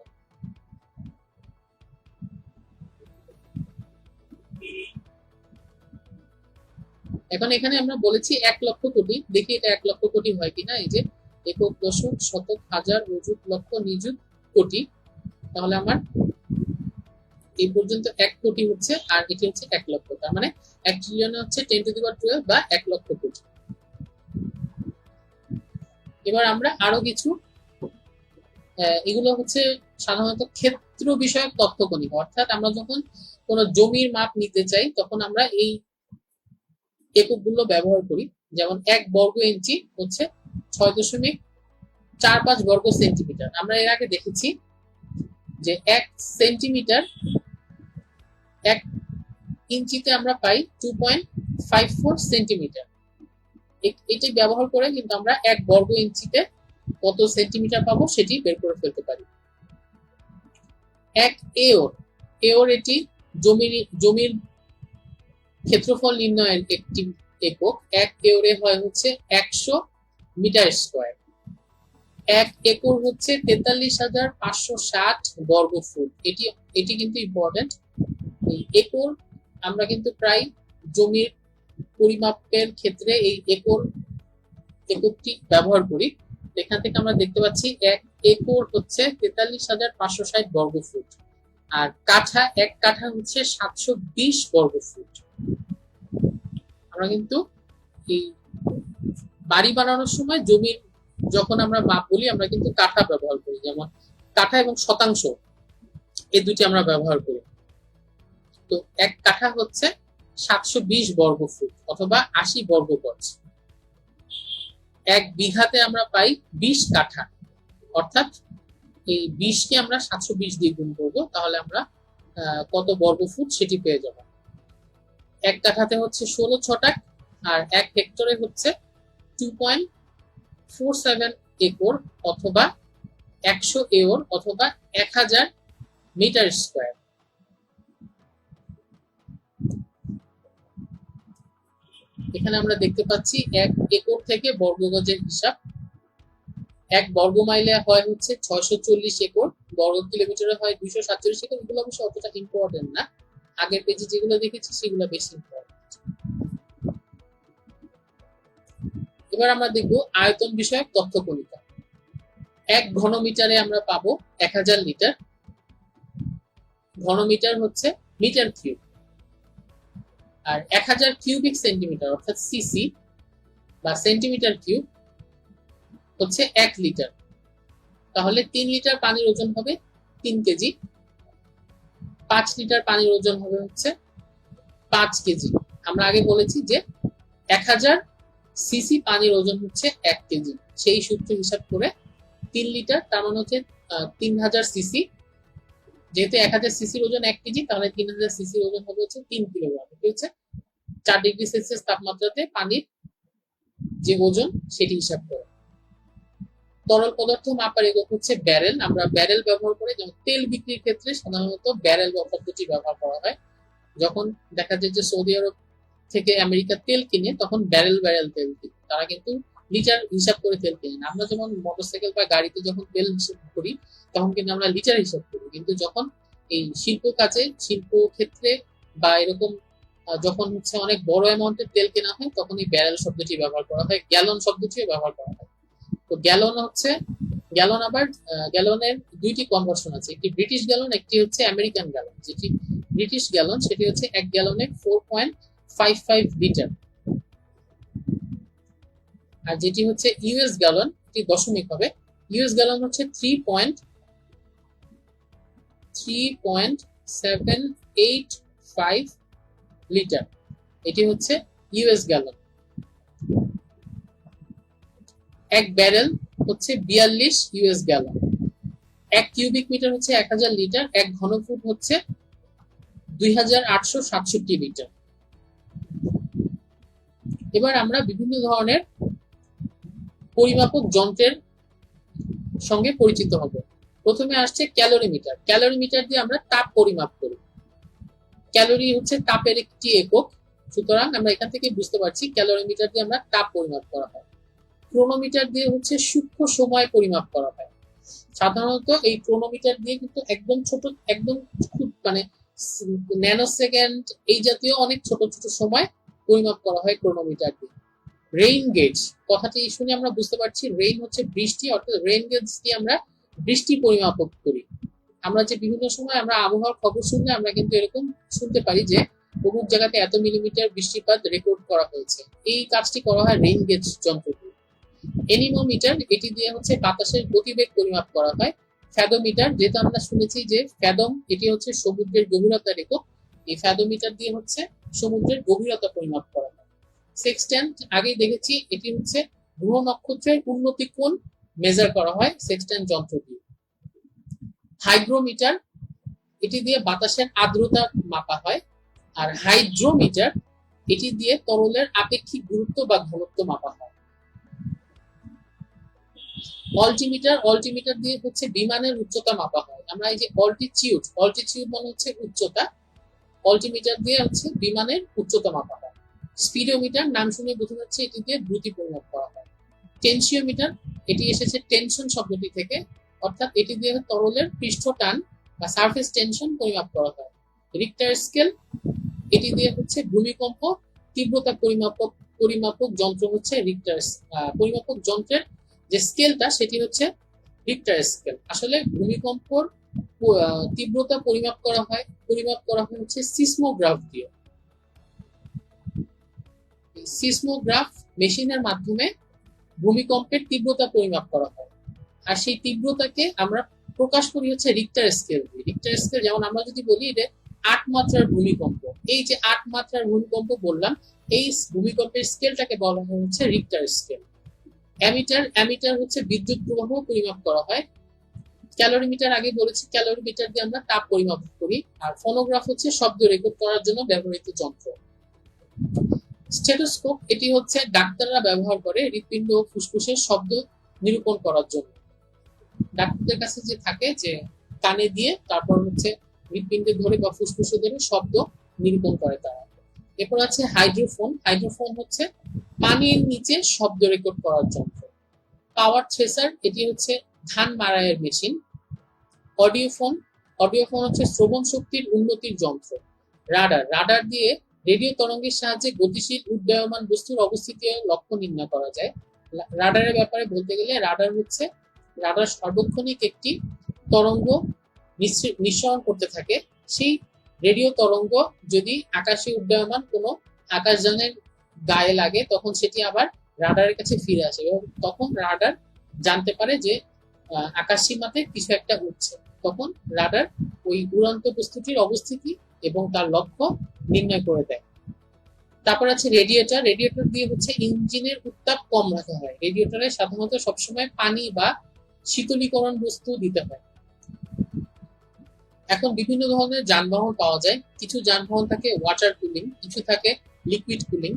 এখন এখানে আমরা বলেছি 1 লক্ষ কোটি, দেখি এটা 1 লক্ষ কোটি হয় কিনা। এই যে একক, দশক, শতক, হাজার, অযুত, লক্ষ, নিযুত, কোটি, তাহলে আমার এই পর্যন্ত 1 কোটি হচ্ছে, আর এটি হচ্ছে 1 লক্ষ, তার মানে 1 ট্রিলিয়ন হচ্ছে 10⁻12 বা 1 লক্ষ কোটি। এবার আমরা আরো কিছু, এগুলো হচ্ছে সাধারণত ক্ষেত্র বিষয়ক তথ্য কণিকা, অর্থাৎ আমরা যখন কোনো জমির মাপ নিতে চাই তখন আমরা এই এককগুলো ব্যবহার করি। যেমন 1 বর্গ ইঞ্চি হচ্ছে 6.45 বর্গ সেন্টিমিটার। আমরা এর আগে দেখেছি যে 1 সেন্টিমিটার 1 ইঞ্চিতে আমরা পাই 2.54 সেন্টিমিটার। এটি ব্যবহার করে কিন্তু আমরা 1 বর্গ ইঞ্চিতে কত সেন্টিমিটার পাবো সেটি বের করে ফেলতে পারি। 1 এওর এটি জমির ক্ষেত্রফল নির্ণয়ের একটি একক। 1 এওরে হয় হচ্ছে 100 মিটার স্কয়ার। 1 একর হচ্ছে 43,560 বর্গ ফুট। এটি কিন্তু ইম্পর্টেন্ট। এই একর আমরা কিন্তু প্রায় জমির পরিমাপের ক্ষেত্রে এই এককটি ব্যবহার করি। এখান থেকে আমরা দেখতে পাচ্ছি 1 একর হচ্ছে 43,560 বর্গ ফুট, আর কাঠা 1 কাঠা হচ্ছে 720 বর্গ ফুট। আমরা কিন্তু এই বাড়ি বানানোর সময় জমির যখন আমরা মাপ বলি আমরা কিন্তু কাঠা ব্যবহার করি, যেমন কাঠা এবং শতাংশ এই দুটি আমরা ব্যবহার করি। তো 1 কাঠা হচ্ছে 720 বর্গ ফুট অথবা 80 বর্গ গজ। 1 বিঘাতে আমরা পাই 20 কাঠা, অর্থাৎ এই 20 কে আমরা 720 দিয়ে গুণ করব, তাহলে আমরা কত বর্গ ফুট সেটি পেয়ে যাব। 1 কাঠাতে হচ্ছে 16 ছটাক, আর 1 হেক্টরে হচ্ছে 2.47 একর অথবা 100 এওর অথবা 1000 মিটার স্কয়ার। এখানে আমরা দেখতে পাচ্ছি 1 একর থেকে বর্গ গজের হিসাব। 1 বর্গ মাইলে হয় হচ্ছে 640 একর বর্গ কিলোমিটারে হয় 247 সেকেন্ড, এগুলো অবশ্য অতটা ইম্পর্টেন্ট না। আগের পেজে যেগুলো দেখেছি সেগুলো বেশি ইম্পর্টেন্ট। এবার আমরা দেখব আয়তন বিষয়ক তথ্য কণিকা। 1 ঘনমিটারে আমরা পাবো 1000 লিটার। ঘনমিটার হচ্ছে মিটার কিউব, আর 1000 কিউবিক সেন্টিমিটার অর্থাৎ সিসি বা সেন্টিমিটার কিউব হচ্ছে 1 লিটার। তাহলে 3 লিটার পানির ওজন হবে 3 কেজি, 5 লিটার পানির ওজন হবে হচ্ছে 5 কেজি। আমরা আগে বলেছি যে 1000 সিসি পানির ওজন হচ্ছে 1 কেজি, সেই সূত্র হিসাব করে 3 লিটার তার মানে হচ্ছে 3000 সিসি। যেহেতু 1000 সিসির ওজন 1 কেজি, তাহলে 3000 সিসির ওজন হবে হচ্ছে 3 কিলোগ্রাম। এটি হচ্ছে 4 ডিগ্রি সেলসিয়াস তাপমাত্রাতে পানির যে ওজন সেটি হিসাব করে। তরল পদার্থ মাপার একক হচ্ছে ব্যারেল। আমরা ব্যারেল ব্যবহার করে, যেমন তেল বিক্রির ক্ষেত্রে সাধারণত ব্যারেল পদ্ধতি ব্যবহার করা হয়। যখন দেখা যায় যে সৌদি আরব থেকে আমেরিকা তেল কিনে, তখন ব্যারেল ব্যারেল তেল কিনে, তারা কিন্তু লিটার হিসাব করে তেল কিনে না। আমরা যেমন মোটরসাইকেল বা গাড়িতে যখন তেল হিসাব করি তখন কিন্তু আমরা লিটার হিসাব করি, কিন্তু যখন এই শিল্প কাজে, শিল্প ক্ষেত্রে বা এরকম যখন হচ্ছে অনেক বড় অ্যামাউন্টের তেল কেনা হয়, তখন এই ব্যারেল শব্দটি ব্যবহার করা হয়, গ্যালন শব্দটিও ব্যবহার করা হয়। তো গ্যালন হচ্ছে, গ্যালন আবার গ্যালনের দুইটি কনভার্সন আছে, একটি ব্রিটিশ গ্যালন, একটি হচ্ছে আমেরিকান গ্যালন। যেটি ব্রিটিশ গ্যালন সেটি হচ্ছে 1 গ্যালনে 4.55 লিটার, আর যেটি হচ্ছে ইউএস গ্যালন এটি দশমিক হবে। ইউএস গ্যালন হচ্ছে 3.785 লিটার, এটি হচ্ছে ইউএস গ্যালন। 1 ব্যারেল হচ্ছে 42 ইউএস গ্যালন। 1 কিউবিক মিটার হচ্ছে 1000 লিটার। 1 ঘনফুট হচ্ছে 2867 লিটার। এবার আমরা বিভিন্ন ধরনের পরিমাপক যন্ত্রের সঙ্গে পরিচিত হব। প্রথমে আসছে ক্যালোরিমিটার। ক্যালোরিমিটার দিয়ে আমরা তাপ পরিমাপ করি। ক্যালোরি হচ্ছে তাপের একটি একক, সুতরাং আমরা এখান থেকে বুঝতে পারছি ক্যালোরিমিটার দিয়ে আমরা তাপ পরিমাপ করা হয়। ক্রোনোমিটার দিয়ে হচ্ছে সূক্ষ্ম সময় পরিমাপ করা হয়। সাধারণত এই ক্রোনোমিটার দিয়ে কিন্তু একদম ছোট, একদম খুব মানে ন্যানো সেকেন্ড এই জাতীয় অনেক ছোট ছোট সময় পরিমাপ করা হয় ক্রোনোমিটার দিয়ে। রেইন গেজ কথাটি শুনে আমরা বুঝতে পারছি রেইন হচ্ছে বৃষ্টি, অর্থাৎ রেইন গেজ দিয়ে আমরা বৃষ্টি পরিমাপ করি। আমরা যে বিভিন্ন সময় আমরা আবহাওয়ার খবর শুনলে আমরা কিন্তু এরকম শুনতে পারি যে অমুক জায়গাতে এত মিলিমিটার বৃষ্টিপাত রেকর্ড করা হয়েছে। এই কাজটি করা হয় রেইন গেজ যন্ত্র দিয়ে। এনিমোমিটার, এটি দিয়ে হচ্ছে বাতাসের গতিবেগ পরিমাপ করা হয়। ফ্যাদোমিটার, যেটা আমরা শুনেছি যে ফ্যাদম, এটি হচ্ছে সমুদ্রের গভীরতার একক। এই ফ্যাদোমিটার দিয়ে হচ্ছে সমুদ্রের গভীরতা পরিমাপ করা হয়। সেক্সট্যান্ট আগেই দেখেছি, এটি হচ্ছে গ্রহ নক্ষত্রের উন্নতি কোণ মেজার করা হয় সেক্সট্যান্ট যন্ত্র দিয়ে। হাইগ্রোমিটার, এটি দিয়ে বাতাসের আর্দ্রতা মাপা হয়। আর হাইড্রোমিটার, এটি দিয়ে তরলের আপেক্ষিক গুরুত্ব বা ঘনত্ব মাপা হয়। অল্টিমিটার, অল্টিমিটার দিয়ে হচ্ছে বিমানের উচ্চতা মাপা হয়। আমরা এই যে অল্টিটিউড, অল্টিটিউড মানে হচ্ছে উচ্চতা, অল্টিমিটার দিয়ে হচ্ছে বিমানের উচ্চতা মাপা হয়। স্পিডোমিটার, নাম শুনে বোঝা যাচ্ছে এটি দিয়ে দ্রুতি পরিমাপ করা হয়। টেনসিওমিটার, এটি এসেছে টেনশন শব্দটি থেকে, অর্থাৎ এটি দিয়ে তরলের পৃষ্ঠ টান বা সারফেস টেনশন পরিমাপ করা হয়। রিক্টার স্কেল, এটি দিয়ে হচ্ছে ভূমিকম্প তীব্রতা পরিমাপক যন্ত্র হচ্ছে রিক্টার। পরিমাপক যন্ত্রের যে স্কেলটা সেটি হচ্ছে রিক্টার স্কেল। আসলে ভূমিকম্পর তীব্রতা পরিমাপ করা হয় হচ্ছে সিসমোগ্রাফ দিয়ে। সিসমোগ্রাফ মেশিনের মাধ্যমে ভূমিকম্পের তীব্রতা পরিমাপ করা হয়, আর সেই তীব্রতাকে আমরা প্রকাশ করি হচ্ছে রিক্টার স্কেল দিয়ে। রিক্টার স্কেল, যেমন আমরা যদি বলি এটা 8 মাত্রার ভূমিকম্প, এই যে 8 মাত্রার ভূমিকম্প বললাম, এই ভূমিকম্পের স্কেলটাকে বলা হয় হচ্ছে রিক্টার স্কেল। অ্যামিটার হচ্ছে বিদ্যুৎ প্রবাহ পরিমাপ করা হয়। ক্যালোরিমিটার আগে বলেছি, ক্যালোরিমিটার দিয়ে আমরা তাপ পরিমাপ করি। আর ফোনোগ্রাফ হচ্ছে শব্দ রেকর্ড করার জন্য ব্যবহৃত যন্ত্র। স্টেথোস্কোপ, এটি হচ্ছে ডাক্তাররা ব্যবহার করে হৃৎপিণ্ড ও ফুসফুসের শব্দ নিরূপণ করার জন্য। ডাক্তারদের কাছে যে থাকে যে কানে দিয়ে তারপর হচ্ছে হৃৎপিণ্ডে ধরে বা ফুসফুসে ধরে শব্দ নিরূপণ করে তারা। এরপর আছে হাইড্রোফোন। হাইড্রোফোন হচ্ছে পানির নিচে শব্দ রেকর্ড করার যন্ত্র। পাওয়ার থ্রেসার, এটি হচ্ছে ধান মাড়াইয়ের মেশিন। অডিওফোন, অডিওফোন হচ্ছে শ্রবণ শক্তির উন্নতির যন্ত্র। রাডার, রাডার দিয়ে রেডিও তরঙ্গের সাহায্যে গতিশীল উড্ডয়মান বস্তুর অবস্থিতি ও লক্ষ্য নির্ণয় করা যায়। রাডারের ব্যাপারে বলতে গেলে রাডার সার্বক্ষণিক একটি তরঙ্গ নিঃসরণ করতে থাকে। সেই রেডিও তরঙ্গ যদি আকাশে উড্ডয়মান কোনো আকাশযানের গায়ে লাগে তখন সেটি আবার রাডারের কাছে ফিরে আসে এবং তখন রাডার জানতে পারে যে আকাশ সীমাতে কিছু একটা উঠছে। তখন রাডার ওই উড়ন্ত বস্তুটির অবস্থিতি এবং তার লক্ষ্য নির্ণয় করে দেয়। তারপর আছে রেডিয়েটর। রেডিয়েটর দিয়ে হচ্ছে ইঞ্জিনের উত্তাপ কম রাখা হয়। রেডিয়েটরে সাধারণত সবসময় পানি বা শীতলীকরণ বস্তু দিতে হয়। এখন বিভিন্ন ধরনের যানবাহন পাওয়া যায়। কিছু যানবাহন থাকে ওয়াটার কুলিং, কিছু থাকে লিকুইড কুলিং,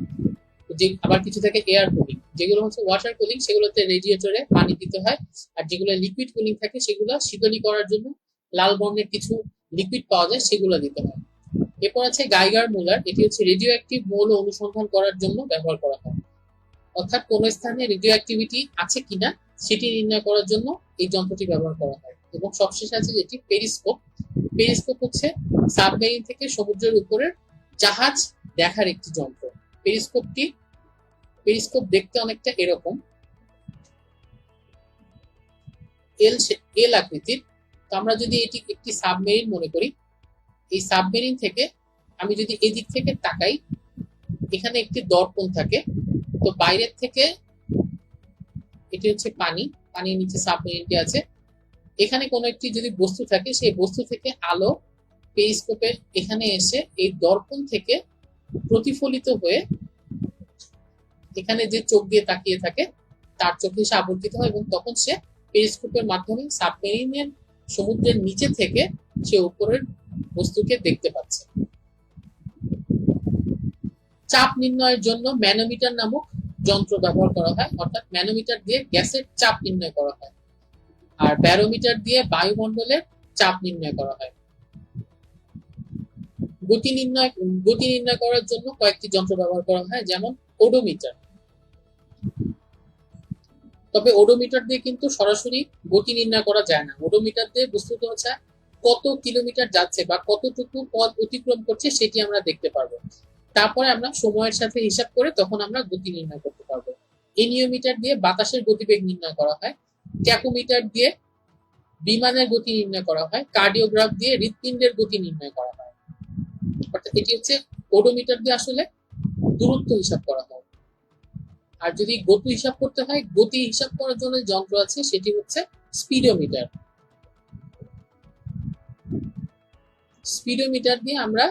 আবার কিছু থাকে এয়ার কুলিং। যেগুলো হচ্ছে ওয়াটার কুলিং সেগুলোতে রেডিয়েটরে পানি দিতে হয়, আর যেগুলো লিকুইড কুলিং থাকে সেগুলো শীতলী করার জন্য লাল বর্ণের কিছু লিকুইড পাওয়া যায় সেগুলো দিতে হয়। এরপর আছে গাইগার মুলার। এটি হচ্ছে রেডিও অ্যাক্টিভ মৌল অনুসন্ধান করার জন্য ব্যবহার করা হয়। অর্থাৎ কোন স্থানে রেডিও অ্যাক্টিভিটি আছে কিনা সেটি নির্ণয় করার জন্য এই যন্ত্রটি ব্যবহার করা হয়। এবং সবশেষে আছে যেটি পেরিস্কোপ। পেরিস্কোপ হচ্ছে সাবমেরিন থেকে সমুদ্রের উপরের জাহাজ দেখার একটি যন্ত্র। পেরিস্কোপ দেখতে অনেকটা এরকম, এল আকৃতির। তো আমরা যদি এটি একটি সাবমেরিন মনে করি, এই সাবমেরিন থেকে আমি যদি এদিক থেকে তাকাই, এখানে একটি দর্পণ থাকে। তো বাইরের থেকে এটি হচ্ছে পানির নিচে সাবমেরিনটি আছে। এখানে কোনো একটি যদি বস্তু থাকে, সেই বস্তু থেকে আলো পেরিস্কোপে এখানে এসে এই দর্পণ থেকে প্রতিফলিত হয়ে এখানে যে চোখ দিয়ে তাকিয়ে থাকে তার চোখে এসে আবর্তিত হয় এবং তখন সে পেরিস্কোপের মাধ্যমে সাবমেরিনের সমুদ্রের নিচে থেকে সে উপরের বস্তুকে দেখতে পাচ্ছে। চাপ নির্ণয়ের জন্য ম্যানোমিটার নামক যন্ত্র ব্যবহার করা হয়। অর্থাৎ ম্যানোমিটার দিয়ে গ্যাসের চাপ নির্ণয় করা হয়, আর ব্যারোমিটার দিয়ে বায়ুমণ্ডলের চাপ নির্ণয় করা হয়। গতি নির্ণয় করার জন্য কয়েকটি যন্ত্র ব্যবহার করা হয়, যেমন ওডোমিটার। তবে ওডোমিটার দিয়ে কিন্তু সরাসরি গতি নির্ণয় করা যায় না। ওডোমিটার দিয়ে বস্তুত হচ্ছে কত কিলোমিটার যাচ্ছে বা কতটুকু পথ অতিক্রম করছে সেটি আমরা দেখতে পারবো। তারপরে আমরা সময়ের সাথে হিসাব করে তখন আমরা গতি নির্ণয় করতে পারবো। এনিওমিটার দিয়ে বাতাসের গতিবেগ নির্ণয় করা হয়। ট্যাকোমিটার দিয়ে বিমানের গতি নির্ণয় করা হয়। কার্ডিওগ্রাফ দিয়ে হৃৎপিণ্ডের গতি নির্ণয় করা হয়। অর্থাৎ এটি হচ্ছে ওডোমিটার দিয়ে আসলে দূরত্ব হিসাব করা হয়। আর যদি গতি হিসাব করতে হয়, গতি হিসাব করার জন্য যন্ত্র আছে, সেটি হচ্ছে স্পিডোমিটার। স্পিডোমিটার দিয়ে আমরা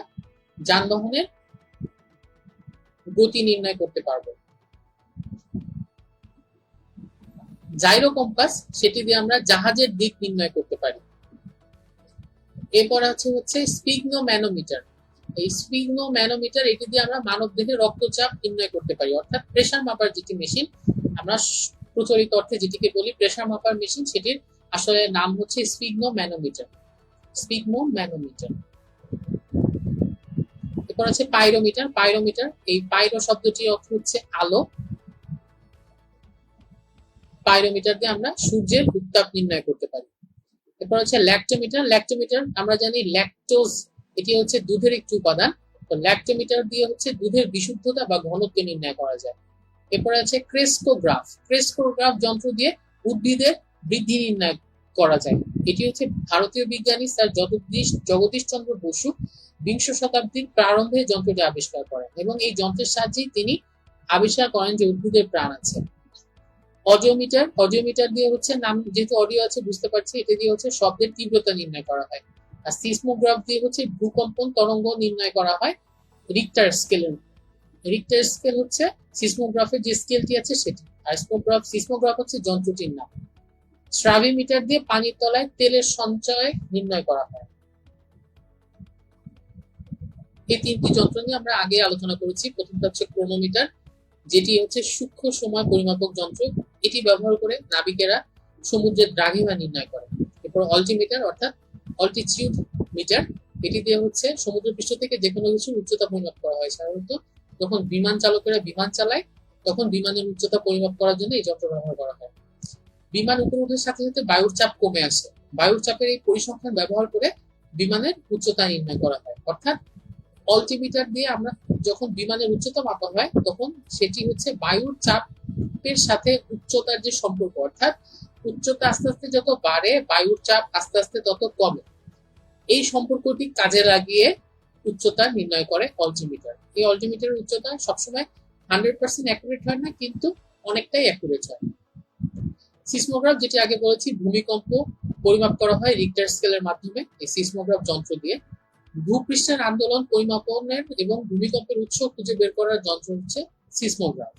যানবাহনের গতি নির্ণয় করতে পারবো। জাইরো কম্পাস, সেটি দিয়ে আমরা জাহাজের দিক নির্ণয় করতে পারি। এরপর হচ্ছে স্পিগনোম্যানোমিটার। এই স্পিগনোম্যানোমিটার, এটি দিয়ে আমরা মানব দেহে রক্তচাপ নির্ণয় করতে পারি। অর্থাৎ প্রেসার মাপার যেটি মেশিন, আমরা প্রচলিত অর্থে যেটিকে বলি প্রেসার মাপার মেশিন, সেটির আসলে নাম হচ্ছে স্পিগনোম্যানোমিটার। এরপর আছে পাইরোমিটার। এই পাইরো শব্দটির অর্থ হচ্ছে আলো। পাইরোমিটার দিয়ে আমরা সূর্যের উত্তাপ নির্ণয় করতে পারি। এরপর হচ্ছে ল্যাক্টোমিটার। আমরা জানি ল্যাকটোজ এটি হচ্ছে দুধের একটি উপাদান। তো ল্যাক্টোমিটার দিয়ে হচ্ছে দুধের বিশুদ্ধতা বা ঘনত্ব নির্ণয় করা যায়। এরপরে আছে ক্রেস্কোগ্রাফ যন্ত্র দিয়ে উদ্ভিদের বৃদ্ধি নির্ণয় করা যায়। এটি হচ্ছে ভারতীয় বিজ্ঞানী স্যার জগদীশ চন্দ্র বসু বিংশ শতাব্দীর প্রারম্ভে যন্ত্রটি আবিষ্কার করেন এবং এই যন্ত্রের সাহায্যে তিনি আবিষ্কার করেন যে উদ্ভিদের প্রাণ আছে। অডিওমিটার দিয়ে হচ্ছে, নাম যেহেতু অডিও আছে বুঝতে পারছি, এটা দিয়ে হচ্ছে শব্দের তীব্রতা নির্ণয় করা হয়। আর সিসমোগ্রাফ দিয়ে হচ্ছে ভূকম্পন তরঙ্গ নির্ণয় করা হয় রিক্টার স্কেল হচ্ছে সিসমোগ্রাফের যে স্কেলটি আছে সেটি। আর সিসমোগ্রাফ হচ্ছে যন্ত্রটির নাম। স্ট্রাভিমিটার দিয়ে পানির তলায় তেলের সঞ্চয় নির্ণয় করা হয়। এই তিনটি যন্ত্র নিয়ে আমরা আগে আলোচনা করেছি। প্রথমটা হচ্ছে ক্রোনোমিটার, যেটি হচ্ছে সূক্ষ্ম সময় পরিমাপক যন্ত্র। এটি ব্যবহার করে নাবিকেরা সমুদ্রের দ্রাঘিমা নির্ণয় করে। এরপর অল্টিমিটার অর্থাৎ অল্টিটিউড মিটার, এটি দিয়ে হচ্ছে সমুদ্র পৃষ্ঠ থেকে যে কোনো কিছুর উচ্চতা পরিমাপ করা হয়। সাধারণত যখন বিমান চালকেরা বিমান চালায় তখন বিমানের উচ্চতা পরিমাপ করার জন্য এই যন্ত্র ব্যবহার করা হয়। বিমান উপরে ওঠার সাথে সাথে বায়ুর চাপ কমে আসে, বায়ুর চাপের এই পরিসংখ্যান ব্যবহার করে বিমানের উচ্চতা নির্ণয় করা হয়। অর্থাৎ অল্টিমিটার দিয়ে আমরা যখন বিমানের উচ্চতা মাপা হয় তখন সেটি হচ্ছে বায়ুর চাপের সাথে উচ্চতার যে সম্পর্ক, অর্থাৎ উচ্চতা আস্তে আস্তে যত বাড়ে বায়ুর চাপ আস্তে আস্তে তত কমে, এই সম্পর্কটি কাজে লাগিয়ে উচ্চতা নির্ণয় করে অল্টিমিটার। এই অল্টিমিটারের উচ্চতা সবসময় 100% অ্যাকুরেট হয় না, কিন্তু অনেকটাই অ্যাকুরেট হয়। সিসমোগ্রাফ, যেটি আগে বলেছি, ভূমিকম্প পরিমাপ করা হয় রিক্টার স্কেলের মাধ্যমে এই সিসমোগ্রাফ যন্ত্র দিয়ে। ভূপৃষ্ঠের আন্দোলন পরিমাপনের এবং ভূমিকম্পের উৎস খুঁজে বের করার যন্ত্র হচ্ছে সিসমোগ্রাফ।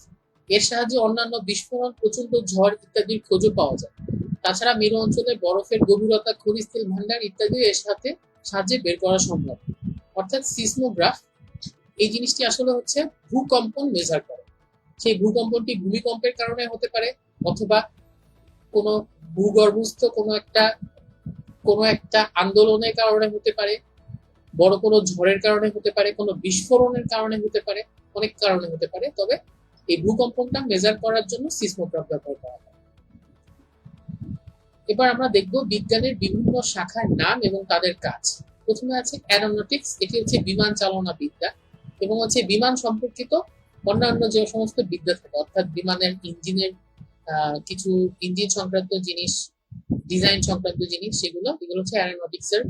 এর সাহায্যে অন্যান্য বিস্ফোরণ, প্রচন্ড ঝড় ইত্যাদির খোঁজও পাওয়া যায়। তাছাড়া মেরু অঞ্চলে বরফের গভীরতা, খনিজ তেল ভান্ডার ইত্যাদি এর সাহায্যে বের করা সম্ভব। অর্থাৎ সিসমোগ্রাফ এই জিনিসটি আসলে হচ্ছে ভূকম্পন মেজার করে। সেই ভূকম্পনটি ভূমিকম্পের কারণে হতে পারে, অথবা কোনো ভূগর্ভস্থ কোনো একটা আন্দোলনের কারণে হতে পারে, বড় কোনো ঝড়ের কারণে হতে পারে, কোনো বিস্ফোরণের কারণে হতে পারে, অনেক কারণে হতে পারে। তবে এই ভূকম্পনটা মেজার করার জন্য সিসমোগ্রাফ ব্যবহার করা হয়। এবার আমরা দেখব বিজ্ঞানের বিভিন্ন শাখার নাম এবং তাদের কাজ। প্রথমে আছে অ্যারোনটিক্স, এটি হচ্ছে বিমান চালনা বিদ্যা এবং হচ্ছে বিমান সম্পর্কিত অন্যান্য যে সমস্ত বিদ্যা থাকে, অর্থাৎ বিমানের ইঞ্জিনের কিছু ইঞ্জিন সংক্রান্ত জিনিস, ডিজাইন সংক্রান্ত জিনিস, এগুলো হচ্ছে অ্যারোনটিক্স এর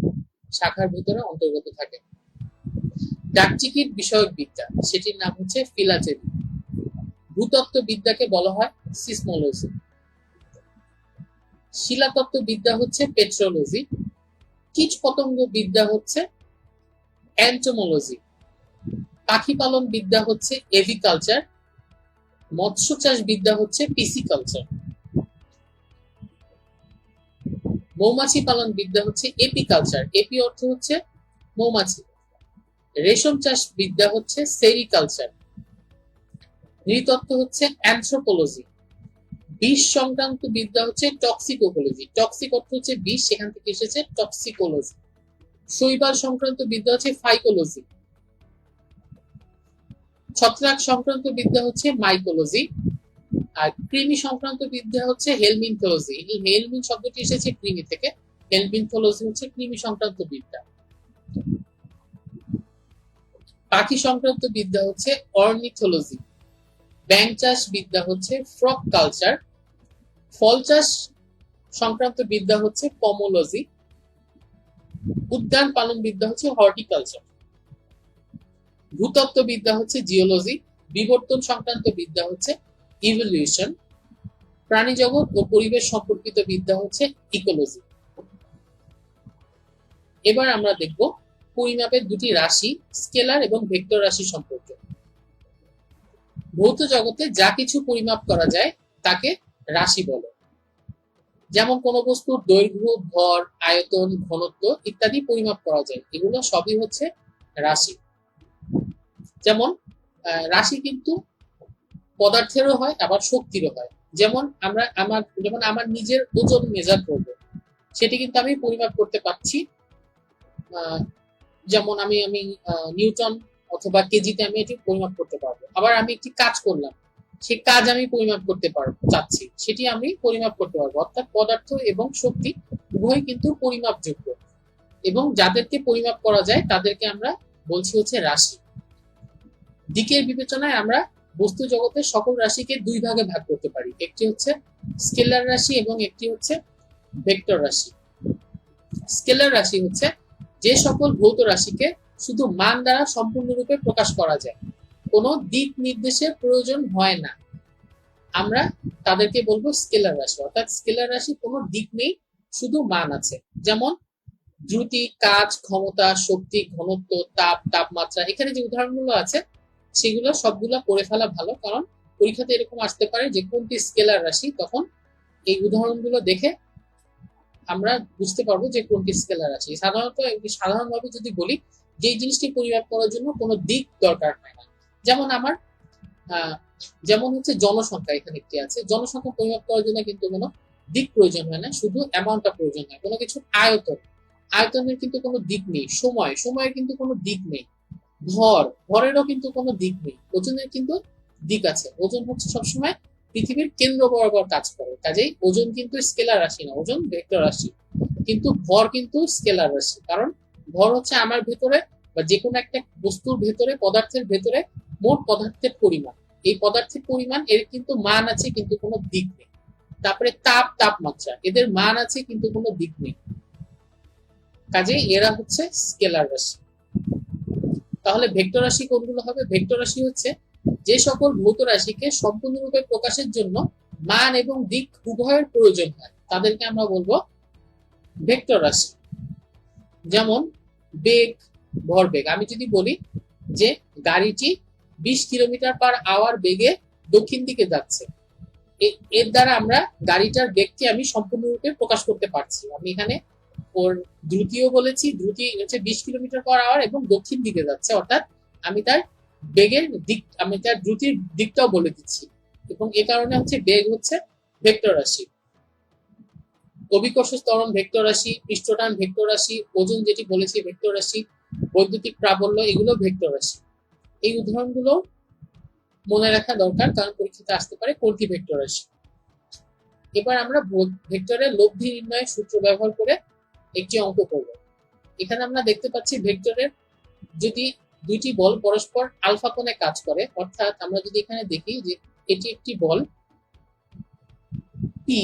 শাখার ভিতরে অন্তর্গত থাকে। ডাকটিকিট বিষয়ক বিদ্যা, সেটির নাম হচ্ছে ফিলাটেলি। ভূতত্ত্ব বিদ্যাকে বলা হয় সিসমোলজি। শিলাতত্ত্ব বিদ্যা হচ্ছে পেট্রোলজি। কীট পতঙ্গ বিদ্যা হচ্ছে এন্টোমোলজি। পাখি পালন বিদ্যা হচ্ছে এভিকালচার। মৎস্য চাষ বিদ্যা হচ্ছে পিসিকালচার। মৌমাছি পালন বিদ্যা হচ্ছে এপিকালচার, এপি অর্থ হচ্ছে মৌমাছি। রেশম চাষ বিদ্যা হচ্ছে সেরিকালচার। নৃতত্ত্ব হচ্ছে অ্যানথ্রোপোলজি। বিষ সংক্রান্ত বিদ্যা হচ্ছে টক্সিকোলজি, টক্সিক অর্থ হচ্ছে বিষ, সেখান থেকে এসেছে টক্সিকোলজি। শৈবাল সংক্রান্ত বিদ্যা হচ্ছে ফাইকোলজি। ছত্রাক সংক্রান্ত বিদ্যা হচ্ছে মাইকোলজি। আর কৃমি সংক্রান্ত বিদ্যা হচ্ছে হেলমিনথোলজি। হেলমিন শব্দটি এসেছে কৃমি থেকে, হেলমিনথোলজি হচ্ছে কৃমি সংক্রান্ত বিদ্যা। পাখি সংক্রান্ত বিদ্যা হচ্ছে অর্নিথোলজি। ব্যাঙ চাষ বিদ্যা হচ্ছে ফ্রগ কালচার। ফল চাষ সংক্রান্ত বিদ্যা হচ্ছে পমোলজি। উদ্যান পালন বিদ্যা হচ্ছে হর্টিকালচার। ভূতত্ত্ব বিদ্যা হচ্ছে জিওলজি। বিবর্তন সংক্রান্ত বিদ্যা হচ্ছে ইভলিউশন। প্রাণী জগৎ ও পরিবেশ সম্পর্কিত বিদ্যা হচ্ছে ইকোলজি। এবার আমরা দেখব পরিমাপের দুটি রাশি, স্কেলার এবং ভেক্টর রাশি সম্পর্কে। ভৌত জগতে যা কিছু পরিমাপ করা যায় তাকে রাশি বলে। যেমন কোনো বস্তুর দৈর্ঘ্য, ভর, আয়তন, ঘনত্ব ইত্যাদি পরিমাপ করা যায়, এগুলো সবই হচ্ছে রাশি। যেমন রাশি কিন্তু পদার্থেরও হয়, আবার শক্তিরও হয়। যেমন আমার নিজের ওজন মেজার করব, সেটি কিন্তু আমি পরিমাপ করতে পারছি। যেমন আমি নিউটন অথবা কেজিতে আমি এটি পরিমাপ করতে পারবো। আবার আমি একটি কাজ করলাম, সেই কাজ আমি পরিমাপ করতে চাচ্ছি, সেটি আমি পরিমাপ করতে পারবো। অর্থাৎ পদার্থ এবং শক্তি উভয় কিন্তু পরিমাপযোগ্য, এবং যাদেরকে পরিমাপ করা যায় তাদেরকে আমরা বলছি হচ্ছে রাশি। দিকের বিবেচনায় আমরা বস্তু জগতের সকল রাশিকে দুই ভাগে ভাগ করতে পারি, একটি হচ্ছে স্কেলার রাশি এবং একটি হচ্ছে ভেক্টর রাশি। স্কেলার রাশি হচ্ছে যে সকল ভৌত রাশিকে শুধু মান দ্বারা সম্পূর্ণরূপে প্রকাশ করা যায়, কোনো দিক নির্দেশের প্রয়োজন হয় না, আমরা তাদেরকে বলবো স্কেলার রাশি। অর্থাৎ স্কেলার রাশি কোনো দিক নেই, শুধু মান আছে। যেমন দ্রুতি, কাজ, ক্ষমতা, শক্তি, ঘনত্ব, তাপ, তাপমাত্রা, এখানে যে উদাহরণগুলো আছে সেগুলো সবগুলো পড়ে ফেলা ভালো, কারণ পরীক্ষাতে এরকম আসতে পারে যে কোনটি স্কেলার রাশি, তখন এই উদাহরণগুলো দেখে আমরা বুঝতে পারবো যে কোনটি স্কেলার রাশি। সাধারণভাবে যদি বলি যে জিনিসটি পরিমাপ করার জন্য কোনো দিক দরকার হয় না, যেমন হচ্ছে জনসংখ্যা, এখানে একটি আছে, জনসংখ্যা পরিমাপ করার জন্য কিন্তু কোনো দিক প্রয়োজন হয় না, শুধু অ্যামাউন্টটা প্রয়োজন হয়। কোনো কিছু আয়তনের কিন্তু কোনো দিক নেই। সময়ের কিন্তু কোনো দিক নেই। ভরেরও কিন্তু কোনো দিক নেই। ওজনের কিন্তু দিক আছে। ওজন হচ্ছে সবসময় পৃথিবীর কেন্দ্র বরাবর কাজ করে, কাজেই ওজন কিন্তু স্কেলার রাশি না, ওজন ভেক্টর রাশি। কিন্তু ভর কিন্তু স্কেলার রাশি, কারণ ভর হচ্ছে আমার ভেতরে বা যে কোনো একটা বস্তুর ভেতরে, পদার্থের ভেতরে মোট পদার্থের পরিমাণ। এই পদার্থের পরিমাণ এর কিন্তু মান আছে কিন্তু কোনো দিক নেই। তারপরে তাপমাত্রা, এদের মান আছে কিন্তু কোনো দিক নেই, কাজে এরা হচ্ছে স্কেলার রাশি। তাহলে ভেক্টর রাশি কোনগুলো হবে? ভেক্টর রাশি হচ্ছে যে সকল ভৌত রাশিকে সম্পূর্ণরূপে প্রকাশের জন্য মান এবং দিক উভয়ের প্রয়োজন হয় তাদেরকে আমরা বলবো ভেক্টর রাশি। যেমন বেগ, ভরবেগ। আমি যদি বলি যে গাড়িটি 20 কিলোমিটার/আওয়ার বেগে দক্ষিণ দিকে যাচ্ছে, এর দ্বারা আমরা গাড়িটার বেগকে আমি সম্পূর্ণরূপে প্রকাশ করতে পারছি। আমি এখানে ওর দ্রুতিও বলেছি, দ্রুতি হচ্ছে 20 কিলোমিটার/আওয়ার এবং দক্ষিণ দিকে যাচ্ছে, অর্থাৎ আমি তার বেগের দিক, আমি তার দ্রুতির দিকটাও বলে দিচ্ছি, এবং এ কারণে হচ্ছে বেগ হচ্ছে ভেক্টর রাশি। অভিকর্ষ ত্বরণ ভেক্টর রাশি, পৃষ্ঠটান ভেক্টর রাশি, ওজন যেটি বলেছি ভেক্টর রাশি, বৈদ্যুতিক প্রাবল্য এগুলো ভেক্টর রাশি। এই উদাহরণগুলো মনে রাখা দরকার, কারণ পরীক্ষাতে আসতে পারে কোনটি ভেক্টর রাশি। এবার আমরা ভেক্টরের লব্ধি নির্ণয়ের সূত্র ব্যবহার করে একটি অঙ্ক করব। এখানে আমরা দেখতে পাচ্ছি ভেক্টরের যদি দুইটি বল পরস্পর আলফা কোণে কাজ করে, অর্থাৎ আমরা যদি এখানে দেখি যে এটি একটি বল পি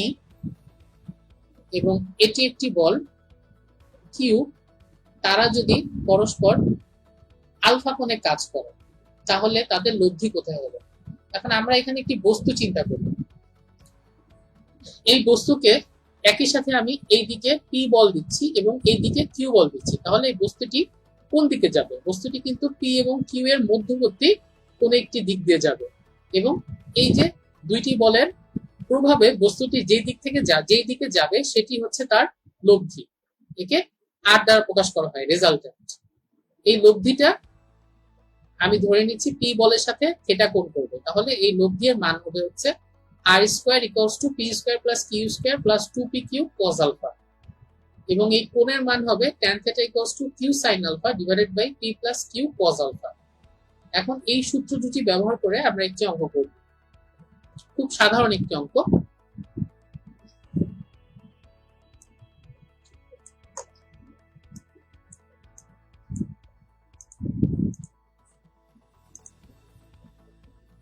এবং এটি একটি বল কিউ, তারা যদি পরস্পর আলফা কোণে কাজ করে তাহলে তাদের লব্ধি কোথায় হবে? এখন আমরা এখানে একটি বস্তু চিন্তা করি, এই বস্তুকে একই সাথে আমি এই দিকে পি বল দিচ্ছি এবং এই দিকে কিউ বল দিচ্ছি, তাহলে এই বস্তুটি কোন দিকে যাবে? বস্তুটি কিন্তু পি এবং কিউ এর মধ্যবর্তী কোন একটি দিক দিয়ে যাবে, এবং এই যে দুইটি বলের প্রভাবে বস্তুটি যেই দিকে যাবে সেটি হচ্ছে তার লব্ধি। একে আর দ্বারা প্রকাশ করা হয়, রেজাল্টেন্ট। এই লব্ধিটা আমি ধরে নিচ্ছি পি বলের সাথে থিটা কোণ করবে, তাহলে এই লব্ধি এর মান হবে হচ্ছে r square equals to p square plus q square plus 2p q cos alpha, এবং এই কোণের মান হবে tan theta equals to q sin alpha divided by p plus q cos alpha. এখন এই সূত্র দুটি ব্যবহার করে আমরা একটি অঙ্ক করব, খুব সাধারণ একটি অঙ্ক।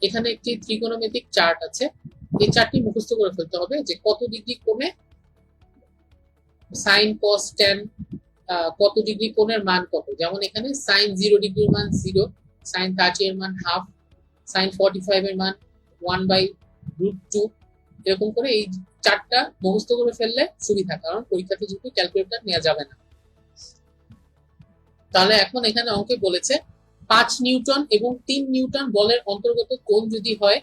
এখানে একটি ত্রিকোণমিতিক চার্ট আছে, এই চার্টটি মুখস্থ করে ফেলতে হবে যে কত ডিগ্রি কোণে সাইন কস ট্যান, কত ডিগ্রি কোণের মান কত। যেমন এখানে সাইন 0 ডিগ্রির মান 0, সাইন 30 এর মান হাফ, সাইন 45 এর মান 1/√2, এরকম করে এই চার্টটা মুখস্থ করে ফেললে সুবিধা, কারণ পরীক্ষাতে যেহেতু ক্যালকুলেটর নেওয়া যাবে না। তাহলে এখন এখানে অঙ্কে বলেছে 5 নিউটন এবং 3 নিউটন বলের অন্তর্গত কোণ যদি হয়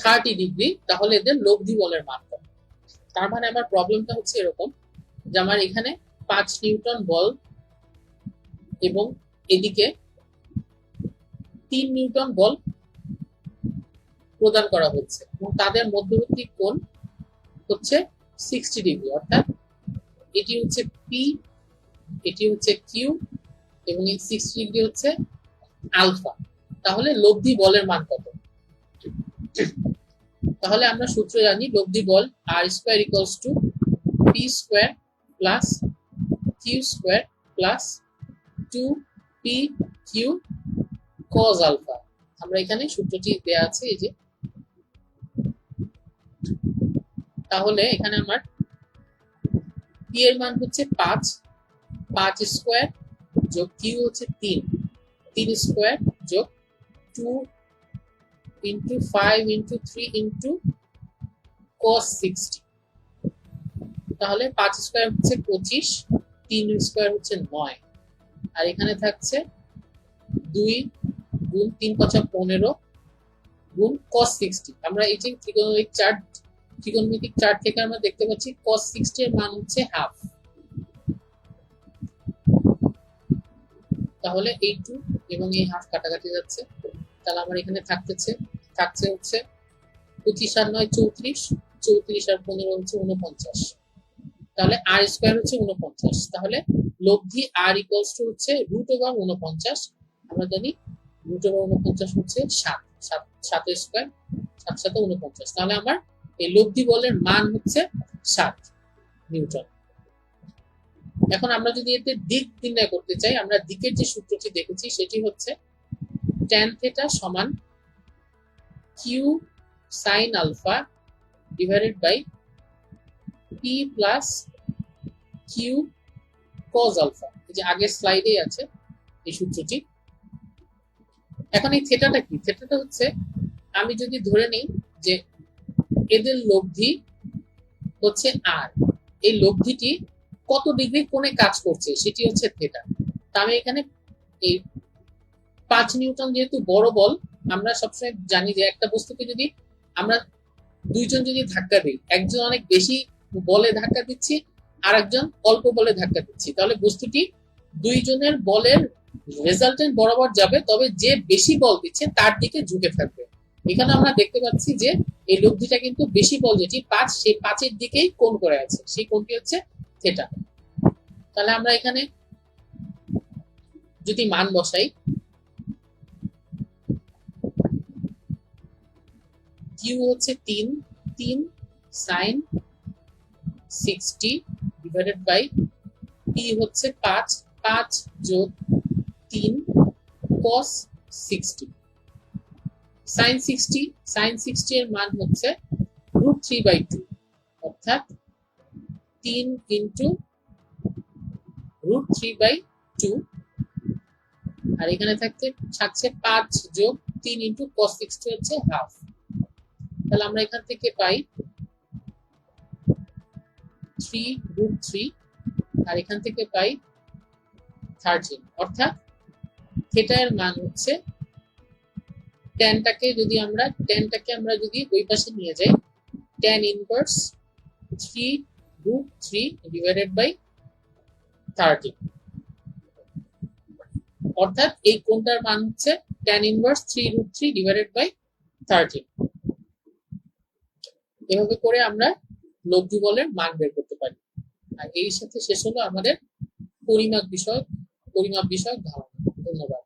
30 ডিগ্রি, তাহলে এদের লব্ধি বলের মান কত। তার মানে আমার প্রবলেমটা হচ্ছে এরকম যে আমার এখানে 5 নিউটন বল এবং এদিকে 3 নিউটন বল প্রদান করা হচ্ছে, এবং তাদের মধ্যবর্তী কোণ হচ্ছে 60 ডিগ্রি, অর্থাৎ এটি হচ্ছে পি, এটি হচ্ছে কিউ, এবং এই 60 ডিগ্রি হচ্ছে আলফা। তাহলে লব্ধি বলের মান কত? তাহলে আমরা সূত্র জানি, লব্ধি বল r square equals to p square plus q square plus 2p q cos alpha. আমরা এখানে সূত্রটি দেয়া আছে এই যে, তাহলে এখানে আমার p এর মান হচ্ছে 5 স্কয়ার যোগ কিউ হচ্ছে 3 স্কয়ার যোগ 2 into 5 into 3 into cos 60, তাহলে 5 স্কয়ার হচ্ছে 25, 3 স্কয়ার হচ্ছে 9, আর এখানে থাকছে 2 গুণ 3 5 15 গুণ cos 60। আমরা এই যে ত্রিকোণমিতিক চার্ট থেকে আমরা দেখতে পাচ্ছি cos 60 এর মান হচ্ছে হাফ, তাহলে এই 2 এবং এই হাফ কাটাকাটি যাচ্ছে, তাহলে আমার এখানে থাকছে হচ্ছে 25 আর 9 34, 34 আর 15 হচ্ছে 49, তাহলে r স্কয়ার হচ্ছে 49। তাহলে লব্ধি r ইকুয়ালস টু হচ্ছে √49, আমরা জানি √49 হচ্ছে 7 এর স্কয়ার, 7 7 49, তাহলে আমার এই লব্ধি বলের মান হচ্ছে 7 নিউটন। এখন আমরা যদি এতে দিক নির্ণয় করতে চাই, আমরা দিকের যে সূত্রটি দেখেছি সেটি হচ্ছে tan থিটা সমান q sine alpha divided by p plus q cos alpha. এই যে আগের স্লাইডেই আছে এই সূত্রটি। এখন এই থেটাটা কি? থেটাটা হচ্ছে, আমি যদি ধরে নিই যে এদের লব্ধি হচ্ছে আর, এই লব্ধিটি কত ডিগ্রি কোণে কাজ করছে সেটি হচ্ছে থেটা। তা আমি এখানে এই 5 নিউটন যেহেতু বড় বল, আমরা সবসময় জানি যে একটা বস্তুকে যদি আমরা দুইজন যদি ধাক্কা দিই, একজন অনেক বেশি বলে ধাক্কা দিচ্ছি আর একজন অল্প বলে ধাক্কা দিচ্ছি, তাহলে বস্তুটি দুইজনের বলের রেজাল্টেন্ট বরাবর যাবে, তবে যে বেশি বল দিচ্ছে তার দিকে ঝুঁকে থাকবে। এখানে আমরা দেখতে পাচ্ছি যে এই লব্ধিটা কিন্তু বেশি বল যেটি 5, সেই 5-এর দিকেই কোণ করে আছে, সেই কোণটি হচ্ছে থেটা। তাহলে আমরা এখানে যদি মান বসাই, কিউ হচ্ছে 3 সাইন 60 ডিভাইডেড বাই পি হচ্ছে 5 যোগ 3 cos 60। sin 60 এর মান হচ্ছে √3/2, অর্থাৎ 3 ইন্টু √3/2, আর এখানে থাকছে 5 যোগ 3 ইন্টু cos 60 হচ্ছে হাফ। তাহলে আমরা এখান থেকে পাই 3√3, আর এখান থেকে পাই 13, অর্থাৎ থিটা এর মান হচ্ছে, ট্যানটাকে আমরা যদি ওই পাশে নিয়ে যাই, tan ইনভার্স 3√3 ডিভাইডেড বাই 13, অর্থাৎ এই কোণটার মান হচ্ছে tan ইনভার্স 3√3 ডিভাইডেড বাই 13। এভাবে করে আমরা লব্ধি বলের মান বের করতে পারি। আর এই সাথে শেষ হলো আমাদের পরিমাপ বিষয়ক ধারণা। ধন্যবাদ।